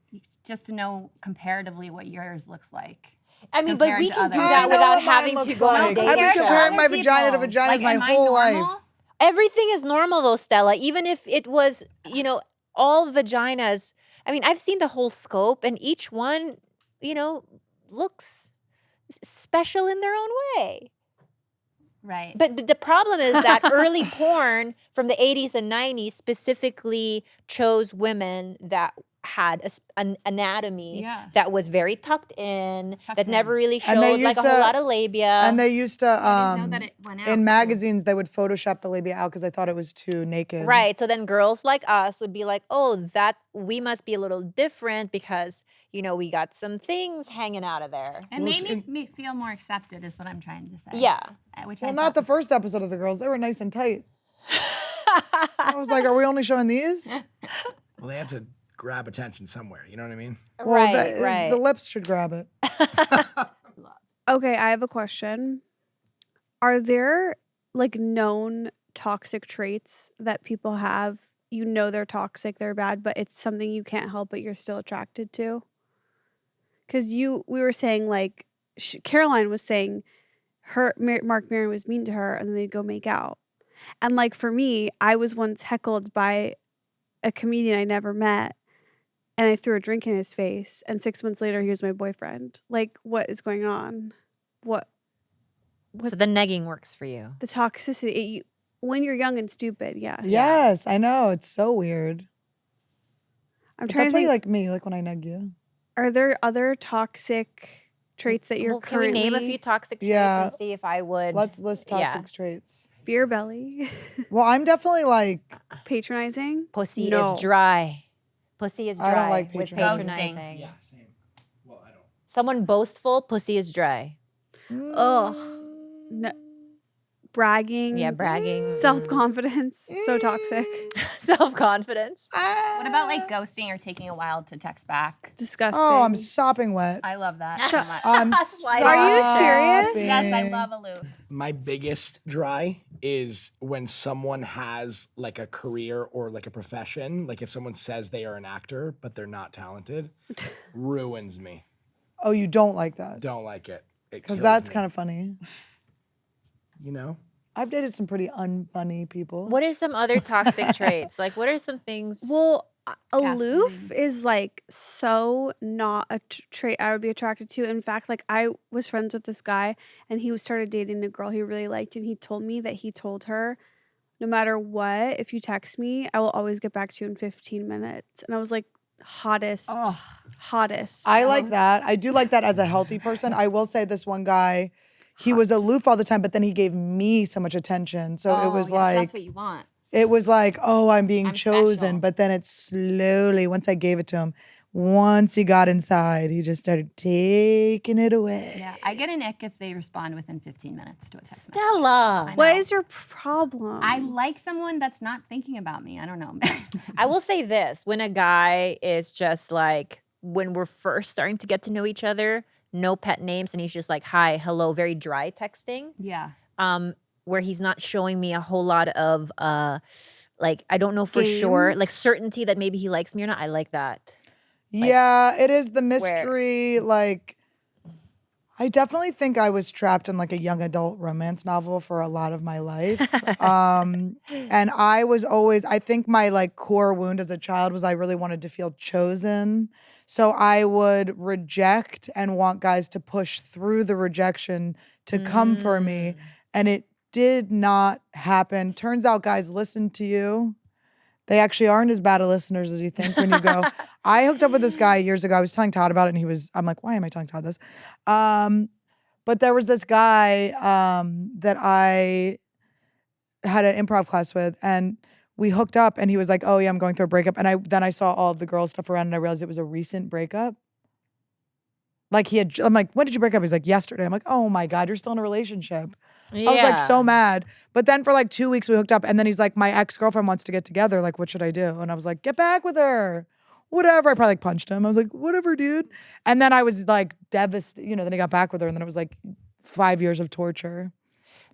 just to know comparatively what yours looks like? I mean, but compared we to can do others. that I know without what mine having to looks go on like. a date. I've been Compared to comparing my other vagina to people's. vaginas my am I whole life. normal? Everything is normal though, Stella. Even if it was, you know, all vaginas. I mean, I've seen the whole scope and each one, you know, looks special in their own way. Right. But the problem is that early porn from the 80s and 90s specifically chose women that had an anatomy Yeah. that was very tucked in, Tucked that in. never really And they showed like used a whole to- lot of labia. And they used to, I didn't know that it went out, in too. magazines, they would Photoshop the labia out because they thought it was too naked. Right. So then girls like us would be like, oh, that we must be a little different because, you know, we got some things hanging out of there. It Well, made it's me feel more accepted is what I'm trying to say. Yeah. Which Well, I not thought the was- first episode of the girls. They were nice and tight. I was like, are we only showing these? Well, they had to grab attention somewhere. You know what I mean? Well, Right, right. The lips should grab it. Okay, I have a question. Are there like known toxic traits that people have? You know they're toxic, they're bad, but it's something you can't help but you're still attracted to? Because we were saying like Caroline was saying Marc Maron was mean to her and then they'd go make out. And like for me, I was once heckled by a comedian I never met and I threw a drink in his face and 6 months later he was my boyfriend. Like what is going on? What So the negging works for you. the toxicity when you're young and stupid, yes. Yes, I know. It's so weird. I'm But trying that's to why think, you like me. You like when I neg you. are there other toxic traits that you're Well, can we currently name a few toxic traits Yeah. and see if I would? Let's list Yeah. toxic traits. beer belly, Well, I'm definitely like, patronizing? Pussy No. is dry. Pussy is dry. I don't like with patronizing. patronizing. same. Well, I don't. Someone boastful, pussy is dry. Ugh. No. Bragging. Yeah, bragging. Self-confidence. So toxic. Self-confidence. What about like ghosting or taking a while to text back? Disgusting. oh, I'm sopping wet. I love that so much. I'm Why- Are you serious? sopping. Yes, I love aloof. My biggest dry is when someone has like a career or like a profession. Like if someone says they are an actor, but they're not talented, ruins me. Oh, you don't like that? Don't like it. Because that's kind of funny. You know? I've dated some pretty unfunny people. What are some other toxic traits? Like, what are some things? Well, aloof Gaslighting. is like so not a trait I would be attracted to. In fact, like I was friends with this guy and he started dating a girl he really liked, and he told me that he told her, no matter what, if you text me, I will always get back to you in 15 minutes. And I was like, hottest. I like that. I do like that as a healthy person. I will say this one guy, he was aloof all the time, but then he gave me so much attention. So it was yes, like, that's what you want. it was like, oh, I'm being I'm chosen. special. But then it slowly, once I gave it to him, once he got inside, he just started taking it away. Yeah, I get an ick if they respond within 15 minutes to a text message. Stella. I What know. is your problem? I like someone that's not thinking about me. I don't know. I will say this: when a guy is just like, when we're first starting to get to know each other, no pet names, and he's just like, hi, hello, very dry texting. Yeah. Where he's not showing me a whole lot of like, I don't know for sure, Game. like certainty that maybe he likes me or not. I like that. Yeah, it is the mystery. Like, I definitely think I was trapped in like a young adult romance novel for a lot of my life. And I was always, I think my like core wound as a child was I really wanted to feel chosen. So I would reject and want guys to push through the rejection to come for me. And it did not happen. Turns out guys listen to you. They actually aren't as bad of listeners as you think when you go. I hooked up with this guy years ago. I was telling Todd about it, and I'm like, why am I telling Todd this? But there was this guy that I had an improv class with, and we hooked up, and he was like, oh yeah, I'm going through a breakup. And then I saw all of the girl stuff around, and I realized it was a recent breakup. Like I'm like, when did you break up? He's like, yesterday. I'm like, oh my God, you're still in a relationship. Yeah. I was like so mad. But then for like 2 weeks we hooked up, and then he's like, my ex-girlfriend wants to get together. Like, what should I do? And I was like, get back with her. Whatever. I probably like punched him. I was like, whatever, dude. And then I was like devastated. Then he got back with her, and then it was like 5 years of torture.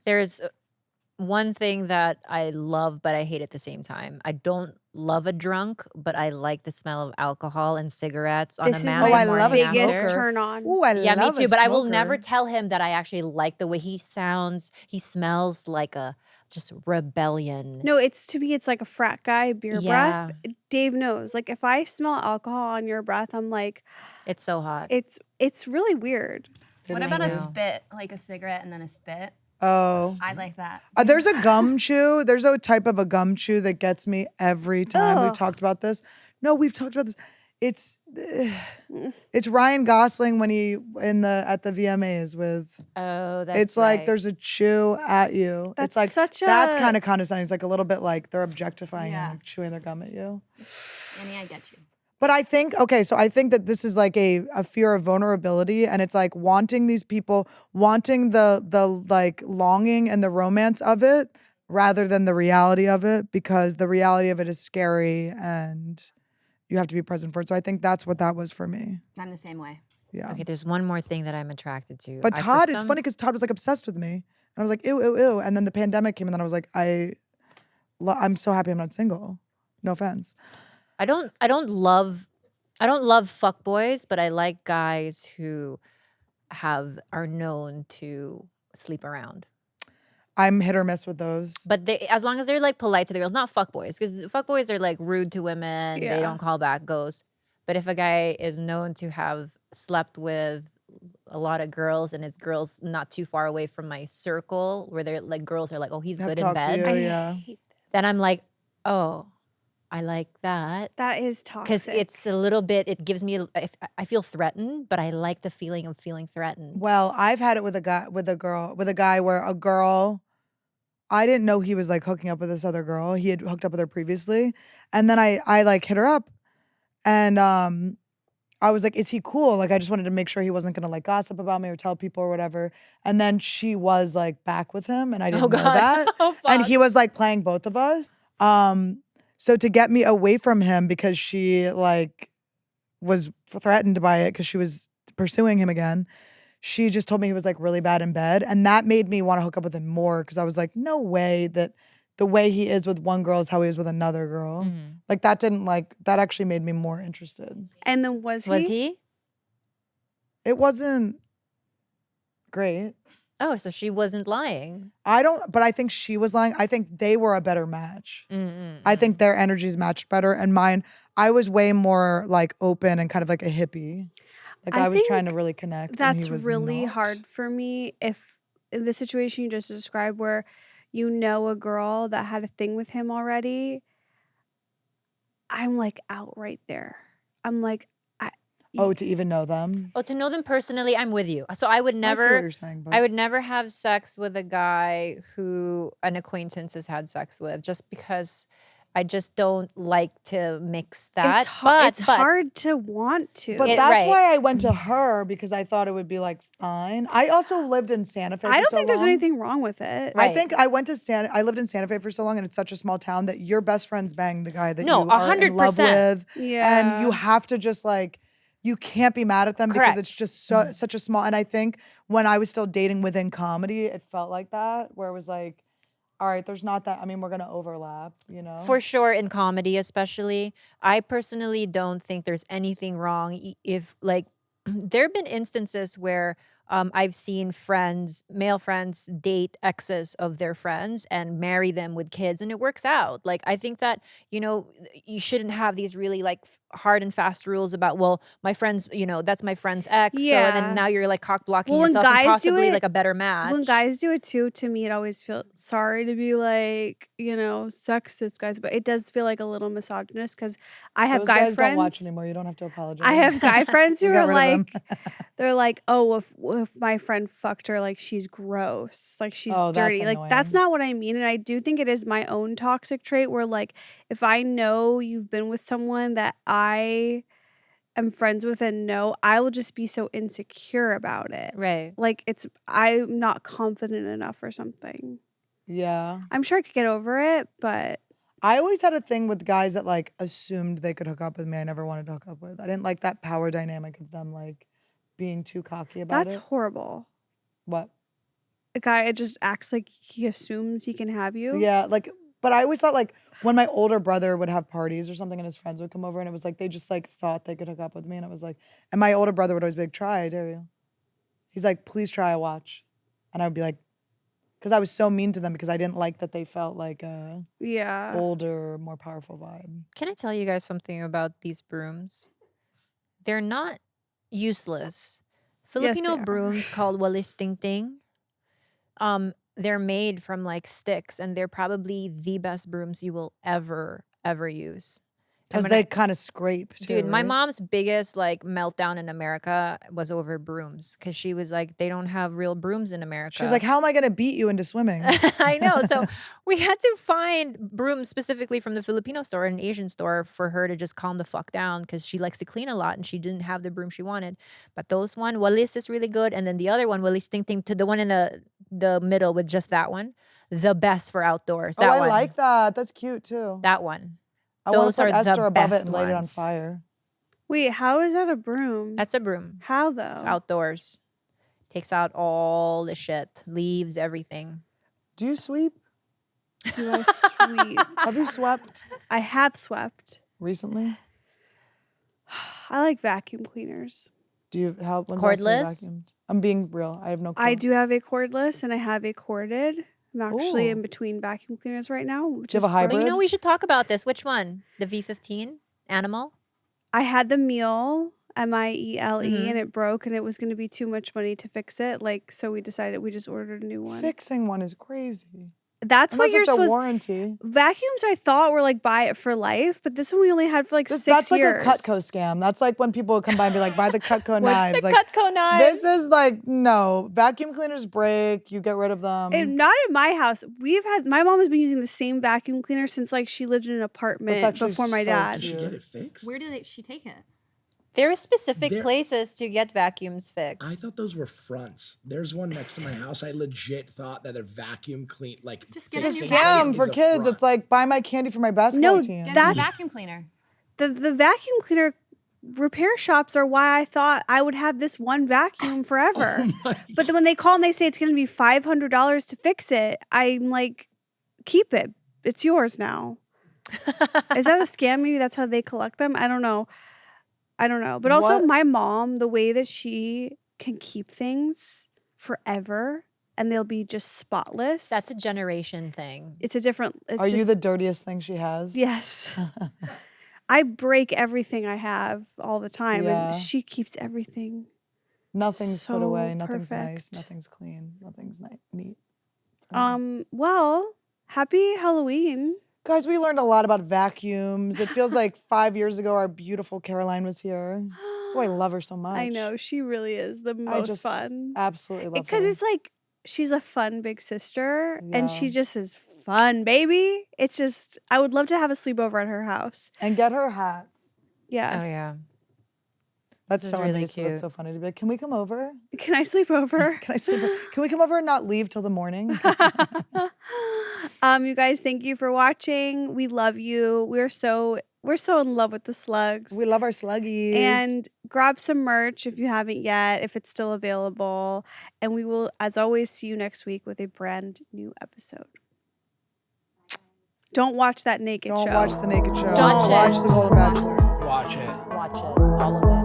There's one thing that I love, but I hate at the same time. I don't love a drunk, but I like the smell of alcohol and cigarettes on This a is Monday my I love a morning biggest smoker. turn on. Ooh, I Yeah, me love too. a But I will smoker. never tell him that I actually like the way he sounds. He smells like a just rebellion. No, to me, it's like a frat guy beer Yeah. breath. Dave knows. Like if I smell alcohol on your breath, I'm like, It's so hot. it's really weird. What It about is a weird. spit, like a cigarette and then a spit? Oh. I like that. There's a gum chew. There's a type of a gum chew that gets me every time. We Ugh. talked about this. No, we've talked about this. It's Ryan Gosling when he at the VMAs with. Oh, that's It's like right. there's a chew at you. That's it's like such that's a- kind of condescending. It's like a little bit like they're objectifying Yeah. and like chewing their gum at you. Annie, I get you. But I think, so I think that this is like a fear of vulnerability, and it's like wanting these people, wanting the like longing and the romance of it rather than the reality of it, because the reality of it is scary and you have to be present for it. So I think that's what that was for me. I'm the same way. Yeah. Okay, there's one more thing that I'm attracted to. But Todd, it's funny because Todd was like obsessed with me. And I was like, ew, ew, ew. And then the pandemic came, and then I was like, I'm so happy I'm not single. No offense. I don't love fuckboys, but I like guys who are known to sleep around. I'm hit or miss with those. But as long as they're like polite to the girls, not fuckboys, because fuckboys are like rude to women. They Yeah. don't call back ghosts. But if a guy is known to have slept with a lot of girls, and it's girls not too far away from my circle, where they're like girls are like, oh, he's Have good in talked to bed, you. I yeah. hate then I'm like, oh, I like that. that is toxic. Because it's a little bit, it gives me, I feel threatened, but I like the feeling of feeling threatened. Well, I've had it with a guy where a girl, I didn't know he was like hooking up with this other girl. He had hooked up with her previously. And then I like hit her up, and I was like, is he cool? Like, I just wanted to make sure he wasn't gonna like gossip about me or tell people or whatever. And then she was like back with him, and I didn't know that. Oh, And fuck. he was like playing both of us. So to get me away from him, because she like was threatened by it because she was pursuing him again, she just told me he was like really bad in bed. And that made me want to hook up with him more, because I was like, no way that the way he is with one girl is how he is with another girl. Mhm. Like that actually made me more interested. And then was Was he? It wasn't great. Oh, so she wasn't lying. But I think she was lying. I think they were a better match. I think their energies matched better, and mine, I was way more like open and kind of like a hippie. Like I was trying to think really connect. And That's he was really not. hard for me if in the situation you just described where you know a girl that had a thing with him already, I'm like out right there. I'm like, Oh, to even know them. Oh, to know them personally, I'm with you. So I would I see what never, you're saying, but I would never have sex with a guy who an acquaintance has had sex with, just because I just don't like to mix that. it's hard to want to. But It- that's right. why I went to her, because I thought it would be like fine. I also lived in Santa Fe. I for don't so think there's long. anything wrong with it. Right. I think I lived in Santa Fe for so long, and it's such a small town that your best friends bang the guy that No, you are in love 100%. with. Yeah. And you have to just like, you can't be mad at them Correct. because it's just such a small. And I think when I was still dating within comedy, it felt like that, where it was like, all right, there's not that. I mean, we're going to overlap, you know? For sure, in comedy especially, I personally don't think there's anything wrong if like there have been instances where I've seen male friends date exes of their friends and marry them with kids, and it works out. Like I think that you shouldn't have these really like hard and fast rules about, well, my friends, that's my friend's ex, so and then Yeah. now you're like cock blocking Well, when yourself and guys do possibly it- like a better match. When guys do it too, to me, it always feels sorry to be like, sexist guys, but it does feel like a little misogynist because I have Those guy guys friends. don't watch anymore. You don't have to apologize. I have guy friends who We got are rid of them. like, they're like, oh, if my friend fucked her, like she's gross, like she's Oh, that's dirty. Like that's annoying. not what I mean. And I do think it is my own toxic trait where like if I know you've been with someone that I am friends with and know, I will just be so insecure about it. Right. Like I'm not confident enough or something. Yeah. I'm sure I could get over it, but I always had a thing with guys that like assumed they could hook up with me. I never wanted to hook up with. I didn't like that power dynamic of them like being too cocky about that's it. horrible. What? A guy just acts like he assumes he can have you. Yeah, like, but I always thought like when my older brother would have parties or something and his friends would come over and it was like they just like thought they could hook up with me and it was like, and my older brother would always be like, try, I dare you. He's like, please try, I watch. And I would be like, because I was so mean to them because I didn't like that they felt like a Yeah. older, more powerful vibe. Can I tell you guys something about these brooms? They're not useless. Filipino they are. brooms called walis ting ting. They're made from like sticks, and they're probably the best brooms you will ever use. And Because when they kind of scrape too. Dude, my right? mom's biggest like meltdown in America was over brooms because she was like, they don't have real brooms in America. She's like, how am I going to beat you into swimming? I know. So we had to find brooms specifically from the Filipino store and an Asian store for her to just calm the fuck down because she likes to clean a lot and she didn't have the broom she wanted. But those one, walis is really good. And then the other one, walis ting ting, to the one in the middle with just that one, the best for outdoors. Oh, That I one. like that. That's cute too. That one. I want those to put are the Esther above it best and light it on ones. fire. Wait, how is that a broom? That's a broom. How though? It's outdoors. Takes out all the shit, leaves, everything. Do you sweep? Do I sweep? Have you swept I have swept. recently? I like vacuum cleaners. Do you help when last time you Cordless? vacuumed? I'm being real. I have no clue. I do have a cordless and I have a corded. I'm actually Ooh. in between vacuum cleaners right now. Do you have a hybrid? Well, we should talk about this. Which one? The V15 Animal? I had the Miele, Miele, Mhm. and it broke, and it was going to be too much money to fix it. So we decided we just ordered a new one. Fixing one is crazy. That's what Unless you're it's a supposed. warranty. Vacuums, I thought were like buy it for life, but this one we only had for like 6 That's like years. a Cutco scam. That's like when people would come by and be like, buy the Cutco knives. The Like, Cutco knives. this is like, no. Vacuum cleaners break. You get rid of them. Not in my house. My mom has been using the same vacuum cleaner since like she lived in an apartment actually before my so dad. Did she cute. get it fixed? Where did she take it? There are specific There- places to get vacuums fixed. I thought those were fronts. There's one next to my house. I legit thought that a vacuum clean, like Just get It's a a new scam vacuum for is a kids. front. It's like, buy my candy for my basketball No, team. Get a That- new vacuum cleaner. The vacuum cleaner repair shops are why I thought I would have this one vacuum forever. Oh my But then when they call and they say it's going to be $500 to fix it, I'm like, keep it. It's yours now. Is that a scam? Maybe that's how they collect them. I don't know. But also What? my mom, the way that she can keep things forever and they'll be just spotless. That's a generation thing. It's a different. It's Are you just- the dirtiest thing she has? Yes. I break everything I have all the time, Yeah. and she keeps everything. Nothing's put So away. Nothing's nice. perfect. Nothing's clean. Nothing's neat. Well, happy Halloween. Guys, we learned a lot about vacuums. It feels like 5 years ago our beautiful Caroline was here. Oh, I love her so much. I know, she really is the most just fun. Absolutely love her. Because it's like she's a fun big sister, and she Yeah. just is fun, baby. It's just, I would love to have a sleepover at her house. And get her hats. Yes. Oh yeah. That's This is so really amazing. That's cute. so funny to be like, can we come over? Can I sleep over? Can I sleep? Can we come over and not leave till the morning? You guys, thank you for watching. We love you. We're so in love with the slugs. We love our sluggies. And grab some merch if you haven't yet, if it's still available. And we will, as always, see you next week with a brand new episode. Don't watch that naked show. Don't watch the naked show. Watch it. Watch the Golden Bachelor. Watch it. Watch it. All of it.